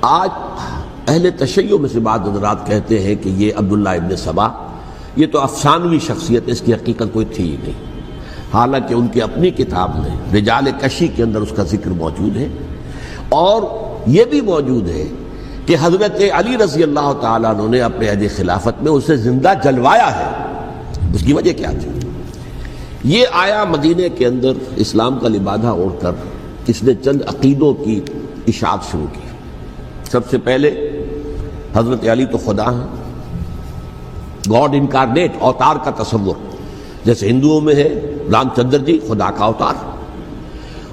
آج اہل تشیع میں سے بعض حضرات کہتے ہیں کہ یہ عبداللہ ابن سبا یہ تو افسانوی شخصیت ہے، اس کی حقیقت کوئی تھی ہی نہیں، حالانکہ ان کی اپنی کتاب میں رجال کشی کے اندر اس کا ذکر موجود ہے، اور یہ بھی موجود ہے کہ حضرت علی رضی اللہ تعالیٰ عنہ نے اپنے عہد خلافت میں اسے زندہ جلوایا ہے۔ اس کی وجہ کیا تھی؟ یہ آیا مدینے کے اندر اسلام کا لبادہ اوڑھ کر اس نے چند عقیدوں کی اشاعت شروع کی۔ سب سے پہلے حضرت علی تو خدا ہیں، گاڈ انکارنیٹ، اوتار کا تصور، جیسے ہندوؤں میں ہے رام چندر جی خدا کا اوتار،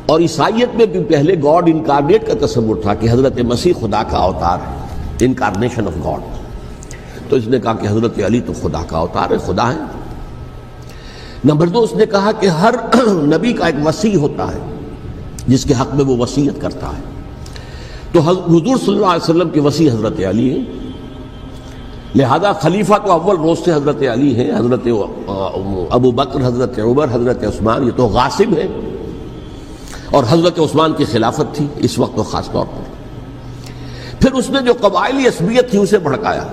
اور عیسائیت میں بھی پہلے گاڈ انکارنیٹ کا تصور تھا کہ حضرت مسیح خدا کا اوتار ہے، انکارنیشن آف گاڈ۔ تو اس نے کہا کہ حضرت علی تو خدا کا اوتار ہے، خدا ہے۔ نمبر 2، اس نے کہا کہ ہر نبی کا ایک وصی ہوتا ہے جس کے حق میں وہ وصیت کرتا ہے، تو حضور صلی اللہ علیہ وسلم کے وصی حضرت علی ہیں، لہذا خلیفہ تو اول روز سے حضرت علی ہیں، حضرت ابو بکر، حضرت عمر، حضرت عثمان یہ تو غاصب ہیں، اور حضرت عثمان کی خلافت تھی اس وقت تو خاص طور پر۔ پھر اس نے جو قبائلی عصبیت تھی اسے بھڑکایا۔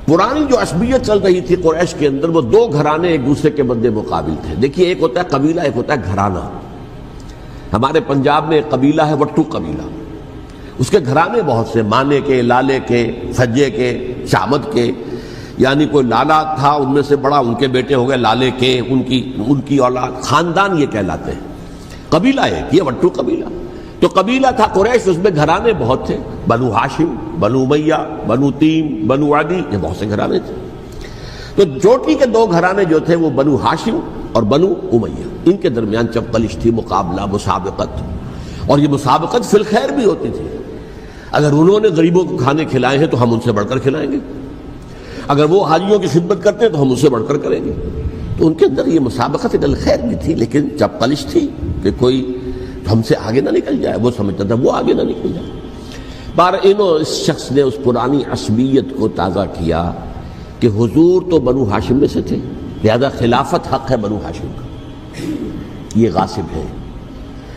پرانی جو عصبیت چل رہی تھی قریش کے اندر، وہ دو گھرانے ایک دوسرے کے مد مقابل تھے۔ دیکھیے، ایک ہوتا ہے قبیلہ، ایک ہوتا ہے گھرانہ۔ ہمارے پنجاب میں ایک قبیلہ ہے وٹو قبیلہ، اس کے گھرانے بہت سے، مانے کے، لالے کے، سجے کے، شامت کے، یعنی کوئی لالا تھا ان میں سے بڑا، ان کے بیٹے ہو گئے لالے کے، ان کی اولاد، خاندان یہ کہلاتے ہیں۔ قبیلہ ایک، یہ وٹو قبیلہ۔ تو قبیلہ تھا قریش، اس میں گھرانے بہت تھے، بنو ہاشم، بنو امیہ، بنو تیم، بنو عدی، یہ بہت سے گھرانے تھے۔ تو چوٹی کے دو گھرانے جو تھے وہ بنو ہاشم اور بنو امیہ، ان کے درمیان چپقلش تھی، مقابلہ، مسابقت، اور یہ مسابقت فی الخیر بھی ہوتی تھی۔ اگر انہوں نے غریبوں کو کھانے کھلائے ہیں تو ہم ان سے بڑھ کر کھلائیں گے، اگر وہ حاجیوں کی خدمت کرتے ہیں تو ہم ان سے بڑھ کر کریں گے۔ تو ان کے اندر یہ مسابقت فی الخیر بھی تھی، لیکن چپقلش تھی کہ کوئی ہم سے آگے نہ نکل جائے، وہ سمجھتا تھا وہ آگے نہ نکل جائے۔ اس شخص نے اس پرانی عصبیت کو تازہ کیا کہ حضور تو بنو ہاشم میں سے تھے، لہذا خلافت حق ہے بنو ہاشم کا، یہ غاصب ہے۔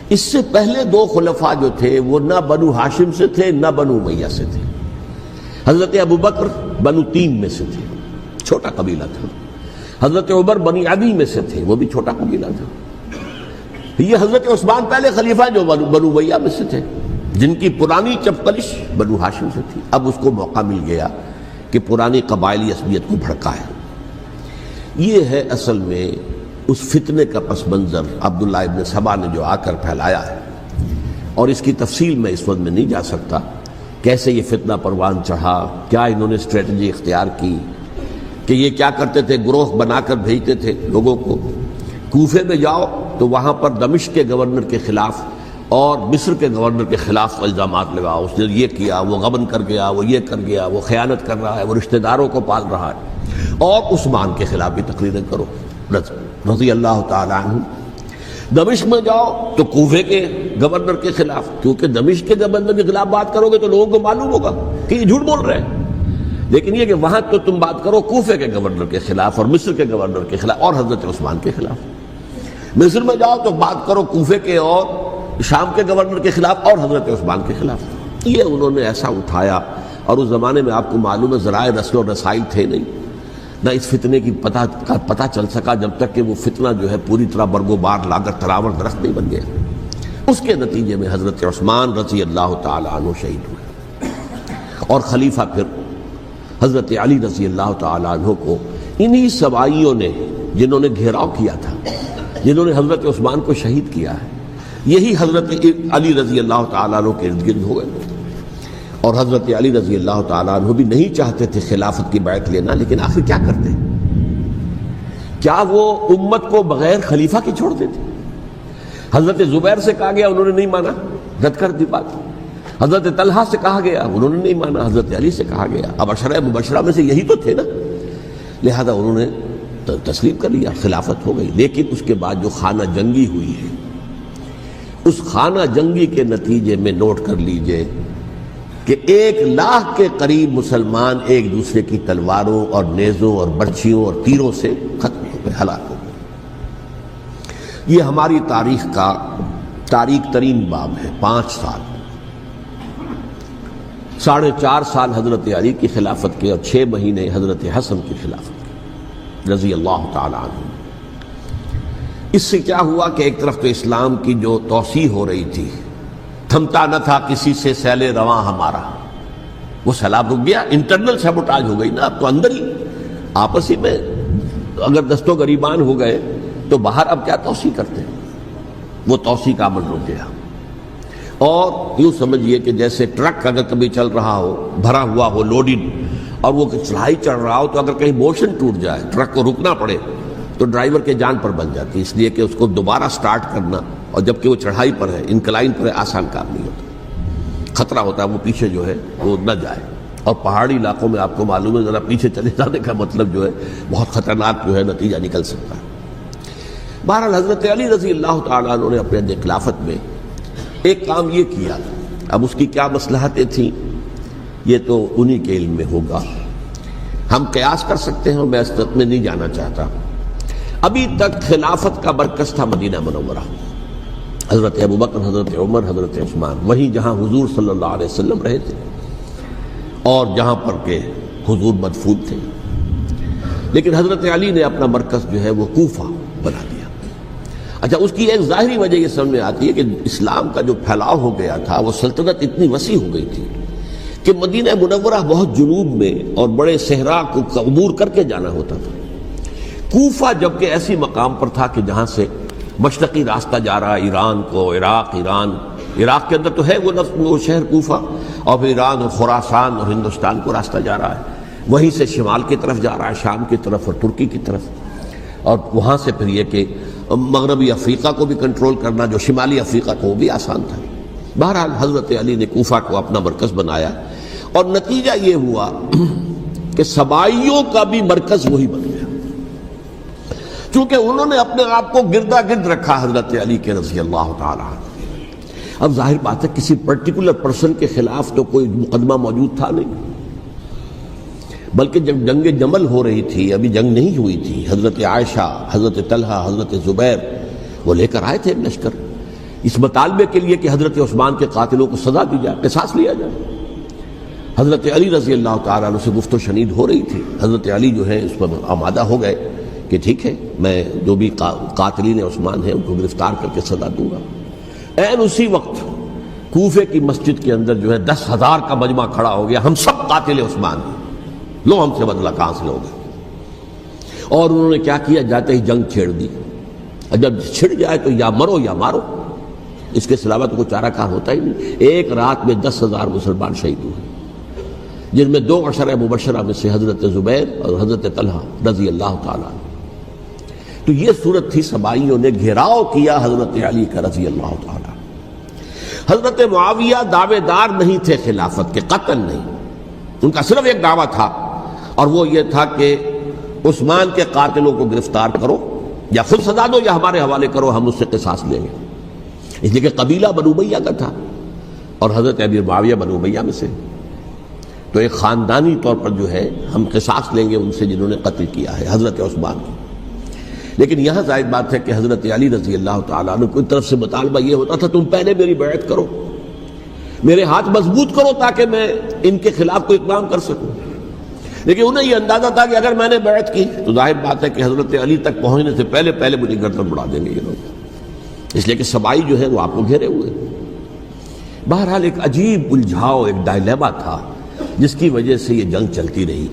اس سے پہلے دو خلفاء جو تھے وہ نہ بنو ہاشم سے تھے نہ بنو امیہ سے تھے۔ حضرت ابو بکر بنو تیم میں سے تھے، چھوٹا قبیلہ تھا۔ حضرت عمر بنی عدی میں سے تھے، وہ بھی چھوٹا قبیلہ تھا۔ یہ حضرت عثمان پہلے خلیفہ جو بنو امیہ میں سے تھے، جن کی پرانی چپقلش بنو ہاشم سے تھی۔ اب اس کو موقع مل گیا کہ پرانی قبائلی عصبیت کو بھڑکائے۔ یہ ہے اصل میں اس فتنے کا پس منظر عبداللہ ابن سبا نے جو آ کر پھیلایا ہے، اور اس کی تفصیل میں اس وقت میں نہیں جا سکتا، کیسے یہ فتنہ پروان چڑھا، کیا انہوں نے اسٹریٹجی اختیار کی، کہ یہ کیا کرتے تھے، گروہ بنا کر بھیجتے تھے لوگوں کو، کوفے میں جاؤ تو وہاں پر دمشق کے گورنر کے خلاف اور مصر کے گورنر کے خلاف الزامات لگاؤ، اس نے یہ کیا، وہ غبن کر گیا، وہ یہ کر گیا، وہ خیانت کر رہا ہے، وہ رشتہ داروں کو پال رہا ہے، اور عثمان کے خلاف بھی تقریریں کرو رضی اللہ تعالیٰ عنہ۔ دمشق میں جاؤ تو کوفے کے گورنر کے خلاف، کیونکہ دمشق کے گورنر کے خلاف بات کرو گے تو لوگوں کو معلوم ہوگا کہ یہ جھوٹ بول رہے ہیں، لیکن یہ کہ وہاں تو تم بات کرو کوفے کے گورنر کے خلاف اور مصر کے گورنر کے خلاف اور حضرت عثمان کے خلاف۔ مصر میں جاؤ تو بات کرو کوفے کے اور شام کے گورنر کے خلاف اور حضرت عثمان کے خلاف۔ یہ انہوں نے ایسا اٹھایا، اور اس زمانے میں آپ کو معلوم ہے ذرائع رسل و رسائل تھے نہیں، نہ اس فتنے کی پتہ چل سکا جب تک کہ وہ فتنہ جو ہے پوری طرح برگو بار لا کر تراور درخت نہیں بن گیا۔ اس کے نتیجے میں حضرت عثمان رضی اللہ تعالیٰ عنہ شہید ہوئے، اور خلیفہ پھر حضرت علی رضی اللہ تعالیٰ عنہ کو انہی سوائیوں نے، جنہوں نے گھیراؤ کیا تھا، جنہوں نے حضرت عثمان کو شہید کیا ہے، یہی حضرت علی رضی اللہ تعالیٰ عنہ کے ارد گرد ہو گئے۔ اور حضرت علی رضی اللہ تعالیٰ عنہ بھی نہیں چاہتے تھے خلافت کی بیعت لینا، لیکن آخر کیا کرتے؟ کیا وہ امت کو بغیر خلیفہ کے چھوڑ دیتے؟ حضرت زبیر سے کہا گیا، انہوں نے نہیں مانا، رد کر دی بات۔ حضرت طلحہ سے کہا گیا، انہوں نے نہیں مانا۔ حضرت علی سے کہا گیا، اب عشرہ مبشرہ میں سے یہی تو تھے نا، لہذا انہوں نے تسلیم کر لیا، خلافت ہو گئی۔ لیکن اس کے بعد جو خانہ جنگی ہوئی ہے، اس خانہ جنگی کے نتیجے میں نوٹ کر لیجئے کہ 1,00,000 کے قریب مسلمان ایک دوسرے کی تلواروں اور نیزوں اور برچھیوں اور تیروں سے ختم ہو گئے، ہلاک ہو گئے۔ یہ ہماری تاریخ کا تاریک ترین باب ہے، 5 سال۔ 4.5 سال حضرت علی کی خلافت کے اور 6 مہینے حضرت حسن کی خلافت کے رضی اللہ تعالی عنہ۔ اس سے کیا ہوا کہ ایک طرف تو اسلام کی جو توسیع ہو رہی تھی، تھمتا نہ تھا کسی سے سیل رواں ہمارا، وہ سیلاب رک گیا، انٹرنل سیبوٹاج ہو گئی نا، اب تو اندر ہی آپس ہی میں اگر دستوں گریبان ہو گئے تو باہر اب کیا توسیع کرتے ہیں، وہ توسیع کا عمل رک گیا۔ اور یوں سمجھیے کہ جیسے ٹرک اگر کبھی چل رہا ہو، بھرا ہوا ہو، لوڈڈ، اور وہ چڑھائی چڑھ رہا ہو، تو اگر کہیں موشن ٹوٹ جائے، ٹرک کو رکنا پڑے، تو ڈرائیور کے جان پر بن جاتی، اس لیے کہ اس کو دوبارہ سٹارٹ کرنا، اور جبکہ وہ چڑھائی پر ہے، انکلائن پر ہے، آسان کام نہیں ہوتا، خطرہ ہوتا ہے وہ پیچھے جو ہے وہ نہ جائے۔ اور پہاڑی علاقوں میں آپ کو معلوم ہے ذرا پیچھے چلے جانے کا مطلب جو ہے بہت خطرناک جو ہے نتیجہ نکل سکتا ہے۔ بہرحال حضرت علی رضی اللہ تعالیٰ عنہ نے اپنے خلافت میں ایک کام یہ کیا، اب اس کی کیا مصلحتیں تھیں یہ تو انہی کے علم میں ہوگا، ہم قیاس کر سکتے ہیں اور میں اس تک میں نہیں جانا چاہتا۔ ابھی تک خلافت کا مرکز تھا مدینہ منورہ، حضرت ابوبکر، حضرت عمر، حضرت عثمان، وہیں جہاں حضور صلی اللہ علیہ وسلم رہے تھے اور جہاں پر کہ حضور مدفون تھے۔ لیکن حضرت علی نے اپنا مرکز جو ہے وہ کوفہ بنا دیا۔ اچھا، اس کی ایک ظاہری وجہ یہ سمجھ میں آتی ہے کہ اسلام کا جو پھیلاؤ ہو گیا تھا، وہ سلطنت اتنی وسیع ہو گئی تھی کہ مدینہ منورہ بہت جنوب میں اور بڑے صحرا کو عبور کر کے جانا ہوتا تھا۔ کوفہ جبکہ ایسی مقام پر تھا کہ جہاں سے مشرقی راستہ جا رہا ہے ایران کو، عراق کے اندر تو ہے وہ شہر کوفہ، اور پھر ایران اور خراسان اور ہندوستان کو راستہ جا رہا ہے، وہیں سے شمال کی طرف جا رہا ہے، شام کی طرف اور ترکی کی طرف، اور وہاں سے پھر یہ کہ مغربی افریقہ کو بھی کنٹرول کرنا، جو شمالی افریقہ کو وہ بھی آسان تھا۔ بہرحال حضرت علی نے کوفہ کو اپنا مرکز بنایا، اور نتیجہ یہ ہوا کہ سبائیوں کا بھی مرکز وہی بن گیا، چونکہ انہوں نے اپنے آپ کو گردا گرد رکھا حضرت علی کے رضی اللہ تعالیٰ عنہ۔ اب ظاہر بات ہے کسی پرٹیکولر پرسن کے خلاف تو کوئی مقدمہ موجود تھا نہیں، بلکہ جب جنگ جمل ہو رہی تھی، ابھی جنگ نہیں ہوئی تھی، حضرت عائشہ، حضرت طلحہ، حضرت زبیر وہ لے کر آئے تھے لشکر اس مطالبے کے لیے کہ حضرت عثمان کے قاتلوں کو سزا دی جائے، قصاص لیا جائے۔ حضرت علی رضی اللہ تعالیٰ عنہ سے گفت و شنید ہو رہی تھی، حضرت علی جو ہے اس پر آمادہ ہو گئے کہ ٹھیک ہے، میں جو بھی قاتلین عثمان ہیں ان کو گرفتار کر کے سزا دوں گا۔ عین اسی وقت کوفے کی مسجد کے اندر جو ہے 10,000 کا مجمع کھڑا ہو گیا، ہم سب قاتل عثمان ہیں، لو ہم سے بدلہ کہاں سے لوگے۔ اور انہوں نے کیا کیا، جاتے ہی جنگ چھیڑ دی، اور جب چھڑ جائے تو یا مرو یا مارو، اس کے علاوہ تو کوئی چارہ کار ہوتا ہی نہیں۔ ایک رات میں 10,000 مسلمان شہید ہوئے، جن میں 2 عشرہ مبشرہ میں سے حضرت زبیر اور حضرت طلحہ رضی اللہ تعالیٰ عنہ۔ تو یہ صورت تھی، سبائیوں نے گھیراؤ کیا حضرت علی کا رضی اللہ تعالیٰ۔ حضرت معاویہ دعوے دار نہیں تھے خلافت کے، قطعاً نہیں، ان کا صرف ایک دعویٰ تھا، اور وہ یہ تھا کہ عثمان کے قاتلوں کو گرفتار کرو، یا خود سزا دو یا ہمارے حوالے کرو، ہم اس سے قصاص لیں گے۔ اس لیے کہ قبیلہ بنو امیہ کا تھا، اور حضرت ابی معاویہ بنو امیہ میں سے، تو ایک خاندانی طور پر جو ہے ہم قصاص لیں گے ان سے جنہوں نے قتل کیا ہے حضرت عثمان کو۔ لیکن یہاں ظاہر بات ہے کہ حضرت علی رضی اللہ تعالیٰ عنہ کی طرف سے مطالبہ یہ ہوتا تھا، تم پہلے میری بیعت کرو، میرے ہاتھ مضبوط کرو تاکہ میں ان کے خلاف کوئی اقدام کر سکوں۔ لیکن انہیں یہ اندازہ تھا کہ اگر میں نے بیعت کی تو ظاہر بات ہے کہ حضرت علی تک پہنچنے سے پہلے مجھے گردن بڑھا دیں گے یہ لوگ، اس لیے کہ سبائی جو ہے وہ آپ کو گھیرے ہوئے۔ بہرحال ایک عجیب الجھاؤ، ایک ڈائلیما تھا جس کی وجہ سے یہ جنگ چلتی رہی،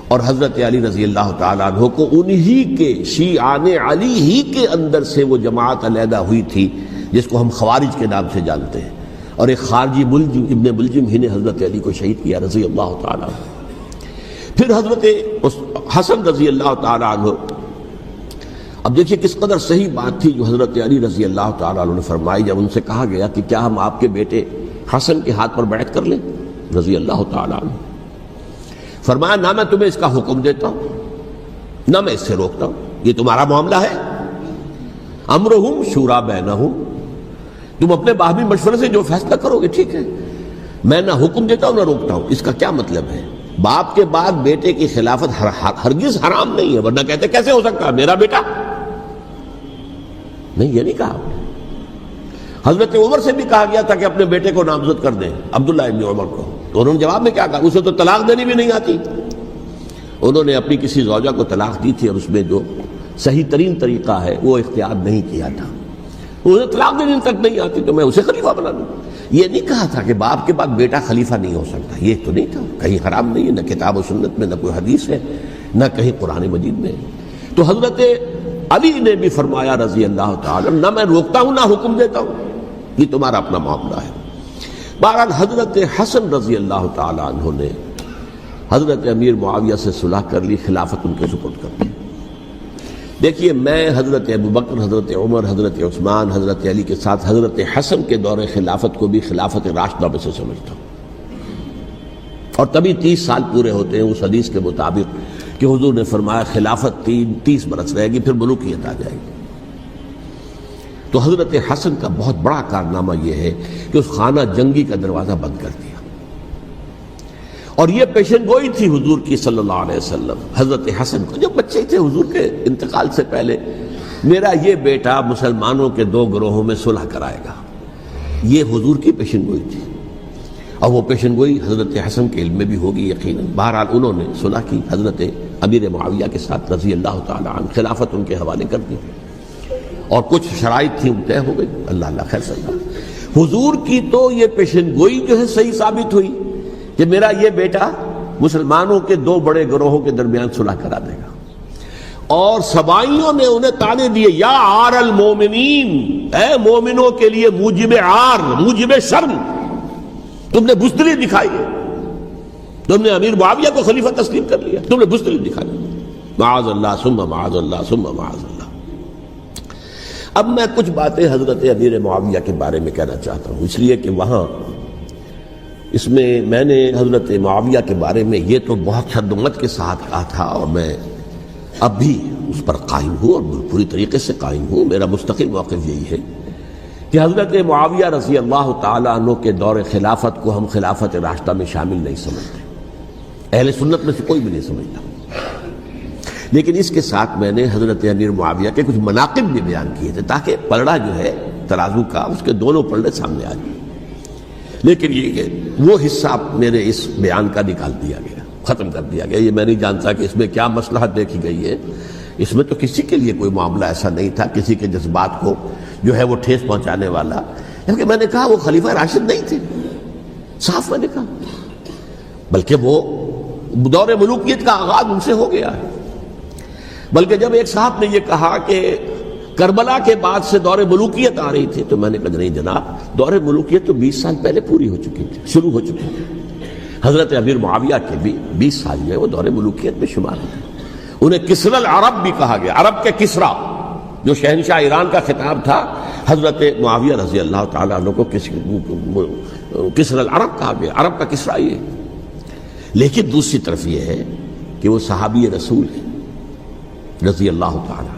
اور حضرت علی رضی اللہ تعالیٰ عنہ کو انہی کے شیعان علی ہی کے اندر سے وہ جماعت علیحدہ ہوئی تھی جس کو ہم خوارج کے نام سے جانتے ہیں، اور ایک خارجی ملجم ابن ملجم ہی نے حضرت علی کو شہید کیا رضی اللہ تعالیٰ عنہ۔ پھر حضرت حسن رضی اللہ تعالیٰ عنہ، اب دیکھیے کس قدر صحیح بات تھی جو حضرت علی رضی اللہ تعالیٰ عنہ نے فرمائی جب ان سے کہا گیا کہ کیا ہم آپ کے بیٹے حسن کے ہاتھ پر بیعت کر لیں رضی اللہ تعالیٰ عنہ۔ فرمایا نہ میں تمہیں اس کا حکم دیتا ہوں نہ میں اس سے روکتا ہوں، یہ تمہارا معاملہ ہے، امرہم شورا بینہم، تم اپنے باہمی مشورے سے جو فیصلہ کرو گے ٹھیک ہے، میں نہ حکم دیتا ہوں نہ روکتا ہوں۔ اس کا کیا مطلب ہے؟ باپ کے بعد بیٹے کی خلافت ہرگز حرام نہیں ہے، ورنہ کہتے کیسے ہو سکتا ہے میرا بیٹا؟ نہیں، یہ نہیں کہا۔ حضرت عمر سے بھی کہا گیا تھا کہ اپنے بیٹے کو نامزد کر دیں، عبداللہ ابن عمر کو، تو تو انہوں نے جواب میں کیا کہا؟ اسے تو طلاق دینی بھی نہیں آتی. انہوں نے اپنی کسی زوجہ کو طلاق دی تھی اور اس میں جو صحیح ترین طریقہ ہے وہ اختیار نہیں کیا تھا. اسے طلاق دینے تک نہیں آتی تو میں اسے خلیفہ بنا دوں. یہ نہیں کہا تھا کہ باپ کے بعد بیٹا خلیفہ نہیں ہو سکتا، یہ تو نہیں تھا. کہیں حرام نہیں ہے، نہ کتاب و سنت میں، نہ کوئی حدیث ہے، نہ کہیں قرآن مجید میں. تو حضرت علی نے بھی فرمایا رضی اللہ تعالی، نہ میں روکتا ہوں نہ حکم دیتا ہوں، یہ تمہارا اپنا معاملہ ہے. بہرحال حضرت حسن رضی اللہ تعالی عنہ نے حضرت امیر معاویہ سے صلح کر لی، خلافت ان کے سپرد کر دی. دیکھیے میں حضرت ابوبکر، حضرت عمر، حضرت عثمان، حضرت علی کے ساتھ حضرت حسن کے دور خلافت کو بھی خلافت راشدہ میں سے سمجھتا ہوں. اور تبھی 30 سال پورے ہوتے ہیں اس حدیث کے مطابق کہ حضور نے فرمایا خلافت 30 برس رہے گی، پھر ملوکیت آ جائے گی. تو حضرت حسن کا بہت بڑا کارنامہ یہ ہے کہ اس خانہ جنگی کا دروازہ بند کر دیا. اور یہ پیشن گوئی تھی حضور کی صلی اللہ علیہ وسلم حضرت حسن کو، جب بچے تھے حضور کے انتقال سے پہلے، میرا یہ بیٹا مسلمانوں کے 2 گروہوں میں صلح کرائے گا. یہ حضور کی پیشن گوئی تھی، اور وہ پیشن گوئی حضرت حسن کے علم میں بھی ہوگی یقیناً. بہرحال انہوں نے صلح کی حضرت امیر معاویہ کے ساتھ رضی اللہ تعالی عنہ، خلافت ان کے حوالے کر دی اور کچھ شرائط تھیں طے ہو گئی. اللہ خیر صلی اللہ. حضور کی تو یہ پیشن گوئی جو ہے صحیح ثابت ہوئی کہ میرا یہ بیٹا مسلمانوں کے 2 بڑے گروہوں کے درمیان صلح کرا دے گا. اور سبائیوں نے انہیں تانے دیے، یا عار المومنین، اے مومنوں کے لیے موجب عار، موجب شرم تم نے بزدلی دکھائی ہے، تم نے امیر معاویہ کو خلیفہ تسلیم کر لیا، تم نے بزدلی دکھائی. معاذ اللہ ثم معاذ اللہ ثم معاذ اللہ. اب میں کچھ باتیں حضرت امیر معاویہ کے بارے میں کہنا چاہتا ہوں، اس لیے کہ وہاں اس میں نے حضرت معاویہ کے بارے میں یہ تو بہت شدت کے ساتھ کہا تھا، اور میں اب بھی اس پر قائم ہوں اور پوری طریقے سے قائم ہوں. میرا مستقل موقف یہی ہے کہ حضرت معاویہ رضی اللہ تعالیٰ عنہ کے دور خلافت کو ہم خلافت راشدہ میں شامل نہیں سمجھتے، اہل سنت میں سے کوئی بھی نہیں سمجھتا. لیکن اس کے ساتھ میں نے حضرت امیر معاویہ کے کچھ مناقب بھی بیان کیے تھے تاکہ پلڑا جو ہے ترازو کا اس کے دونوں پلڑے سامنے آ جائیں. لیکن یہ وہ حصہ میرے اس بیان کا نکال دیا گیا، ختم کر دیا گیا. یہ میں نہیں جانتا کہ اس میں کیا مصلحت دیکھی گئی ہے. اس میں تو کسی کے لیے کوئی معاملہ ایسا نہیں تھا کسی کے جذبات کو جو ہے وہ ٹھیس پہنچانے والا. کیونکہ میں نے کہا وہ خلیفہ راشد نہیں تھے، صاف میں نے کہا، بلکہ وہ دور ملوکیت کا آغاز ان سے ہو گیا ہے. بلکہ جب ایک صاحب نے یہ کہا کہ کربلا کے بعد سے دور ملوکیت آ رہی تھی، تو میں نے کہا نہیں جناب، دور ملوکیت تو 20 سال پہلے پوری ہو چکی تھی، شروع ہو چکی تھی. حضرت امیر معاویہ کے بھی 20 سال جو ہے وہ دور ملوکیت میں شمار ہوتے. انہیں کسری العرب بھی کہا گیا، عرب کے کسریٰ جو شہنشاہ ایران کا خطاب تھا، حضرت معاویہ رضی اللہ تعالیٰ عنہ کو کسری العرب کہا گیا، عرب کا کسریٰ یہ. لیکن دوسری طرف یہ ہے کہ وہ صحابی رسول ہیں رضی اللہ تعالیٰ،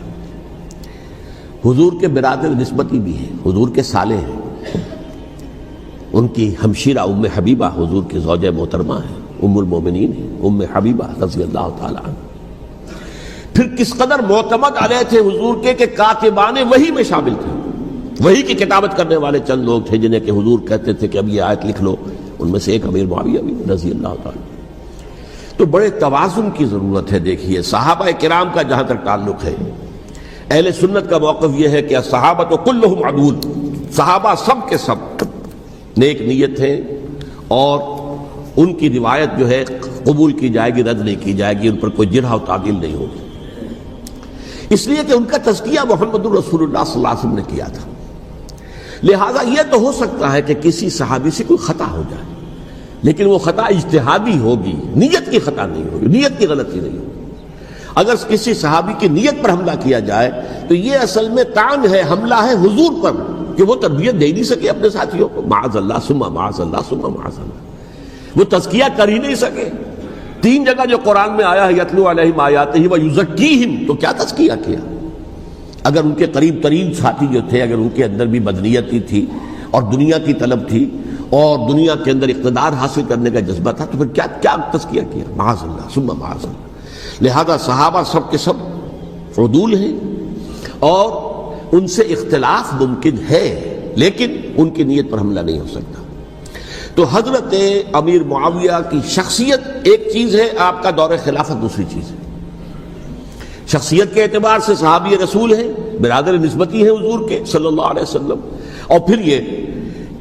حضور کے برادر نسبتی بھی ہیں، حضور کے سالے ہیں. ان کی ہمشیرہ ام حبیبہ حضور کی زوجہ محترمہ ہیں، ام المومنین ہیں ام حبیبہ رضی اللہ تعالیٰ عنہ. پھر کس قدر معتمد علیہ تھے حضور کے کہ کاتبان وحی میں شامل تھے. وحی کی کتابت کرنے والے چند لوگ تھے جنہیں کہ حضور کہتے تھے کہ اب یہ آیت لکھ لو. ان میں سے ایک امیر معاویہ بھی رضی اللہ تعالیٰ. تو بڑے توازن کی ضرورت ہے. دیکھیے صحابہ کرام کا جہاں تک تعلق ہے، اہل سنت کا موقف یہ ہے کہ صحابہ کلہم عدول، صحابہ سب کے سب نیک نیت ہیں، اور ان کی روایت جو ہے قبول کی جائے گی، رد نہیں کی جائے گی، ان پر کوئی جرح و تعدیل نہیں ہوگی. اس لیے کہ ان کا تزکیہ محمد رسول اللہ صلی اللہ علیہ وسلم نے کیا تھا. لہذا یہ تو ہو سکتا ہے کہ کسی صحابی سے کوئی خطا ہو جائے، لیکن وہ خطا اجتہادی ہوگی، نیت کی خطا نہیں ہوگی، نیت کی غلطی نہیں ہوگی. اگر کسی صحابی کی نیت پر حملہ کیا جائے تو یہ اصل میں طعن ہے، حملہ ہے حضور پر کہ وہ تربیت دے نہیں سکے اپنے ساتھیوں کو. معاذ اللہ ثم معاذ اللہ ثم معاذ اللہ، وہ تزکیہ کر ہی نہیں سکے. 3 جگہ جو قرآن میں آیا ہے یتلو علیہم آیاتہ ویزکیہم، تو کیا تزکیہ کیا؟ اگر ان کے قریب ترین ساتھی جو تھے، اگر ان کے اندر بھی بدنیتی تھی اور دنیا کی طلب تھی اور دنیا کے اندر اقتدار حاصل کرنے کا جذبہ تھا، تو پھر کیا تزکیہ کیا؟ معاذ اللہ ثم معاذ اللہ. لہذا صحابہ سب کے سب عدول ہیں، اور ان سے اختلاف ممکن ہے لیکن ان کی نیت پر حملہ نہیں ہو سکتا. تو حضرت امیر معاویہ کی شخصیت ایک چیز ہے، آپ کا دور خلافت دوسری چیز ہے۔ شخصیت کے اعتبار سے صحابی رسول ہیں، برادر نسبتی ہیں حضور کے صلی اللہ علیہ وسلم، اور پھر یہ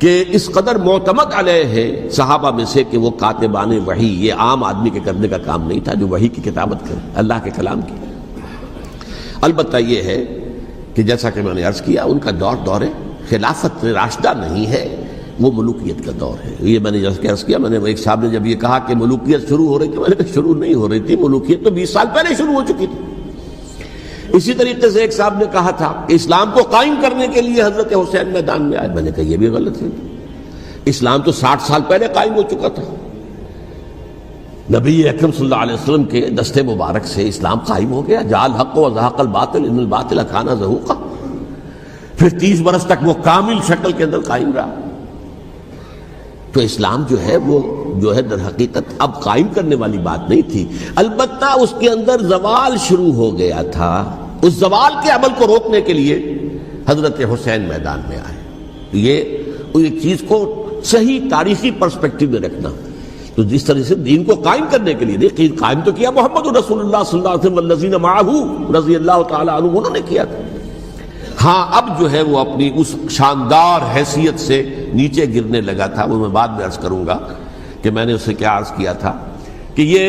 کہ اس قدر معتمد علیہ ہے صحابہ میں سے کہ وہ کاتبان وحی، یہ عام آدمی کے کرنے کا کام نہیں تھا جو وحی کی کتابت کرے، اللہ کے کلام کی۔ البتہ یہ ہے کہ جیسا کہ میں نے عرض کیا، ان کا دور خلافت راشدہ نہیں ہے، وہ ملوکیت کا دور ہے۔ یہ میں نے جیسا کہ عرض کیا، میں نے ایک صاحب نے جب یہ کہا کہ ملوکیت شروع ہو رہی تھی، میں نے کہا شروع نہیں ہو رہی تھی، ملوکیت تو 20 سال پہلے شروع ہو چکی تھی۔ اسی طریقے سے ایک صاحب نے کہا تھا کہ اسلام کو قائم کرنے کے لیے حضرت حسین میدان میں آئے، میں نے کہا یہ بھی غلط ہے، اسلام تو 60 سال پہلے قائم ہو چکا تھا، نبی اکرم صلی اللہ علیہ وسلم کے دستے مبارک سے اسلام قائم ہو گیا، جاء الحق وزهق الباطل ان الباطل کان زهوقا، پھر 30 برس تک وہ کامل شکل کے اندر قائم رہا۔ تو اسلام جو ہے وہ جو ہے در حقیقت اب قائم کرنے والی بات نہیں تھی، البتہ اس کے اندر زوال شروع ہو گیا تھا، اس زوال کے عمل کو روکنے کے لیے حضرت حسین میدان میں آئے۔ یہ ایک چیز کو صحیح تاریخی پرسپیکٹو میں رکھنا، تو جس طرح سے دین کو قائم کرنے کے لیے دیکھیے، قائم تو کیا محمد رسول اللہ صلی اللہ علیہ وسلم والذین معہ رضی اللہ تعالی عنہ، انہوں نے کیا تھا۔ ہاں اب جو ہے وہ اپنی اس شاندار حیثیت سے نیچے گرنے لگا تھا، وہ میں بعد میں عرض کروں گا کہ میں نے اسے کیا عرض کیا تھا کہ یہ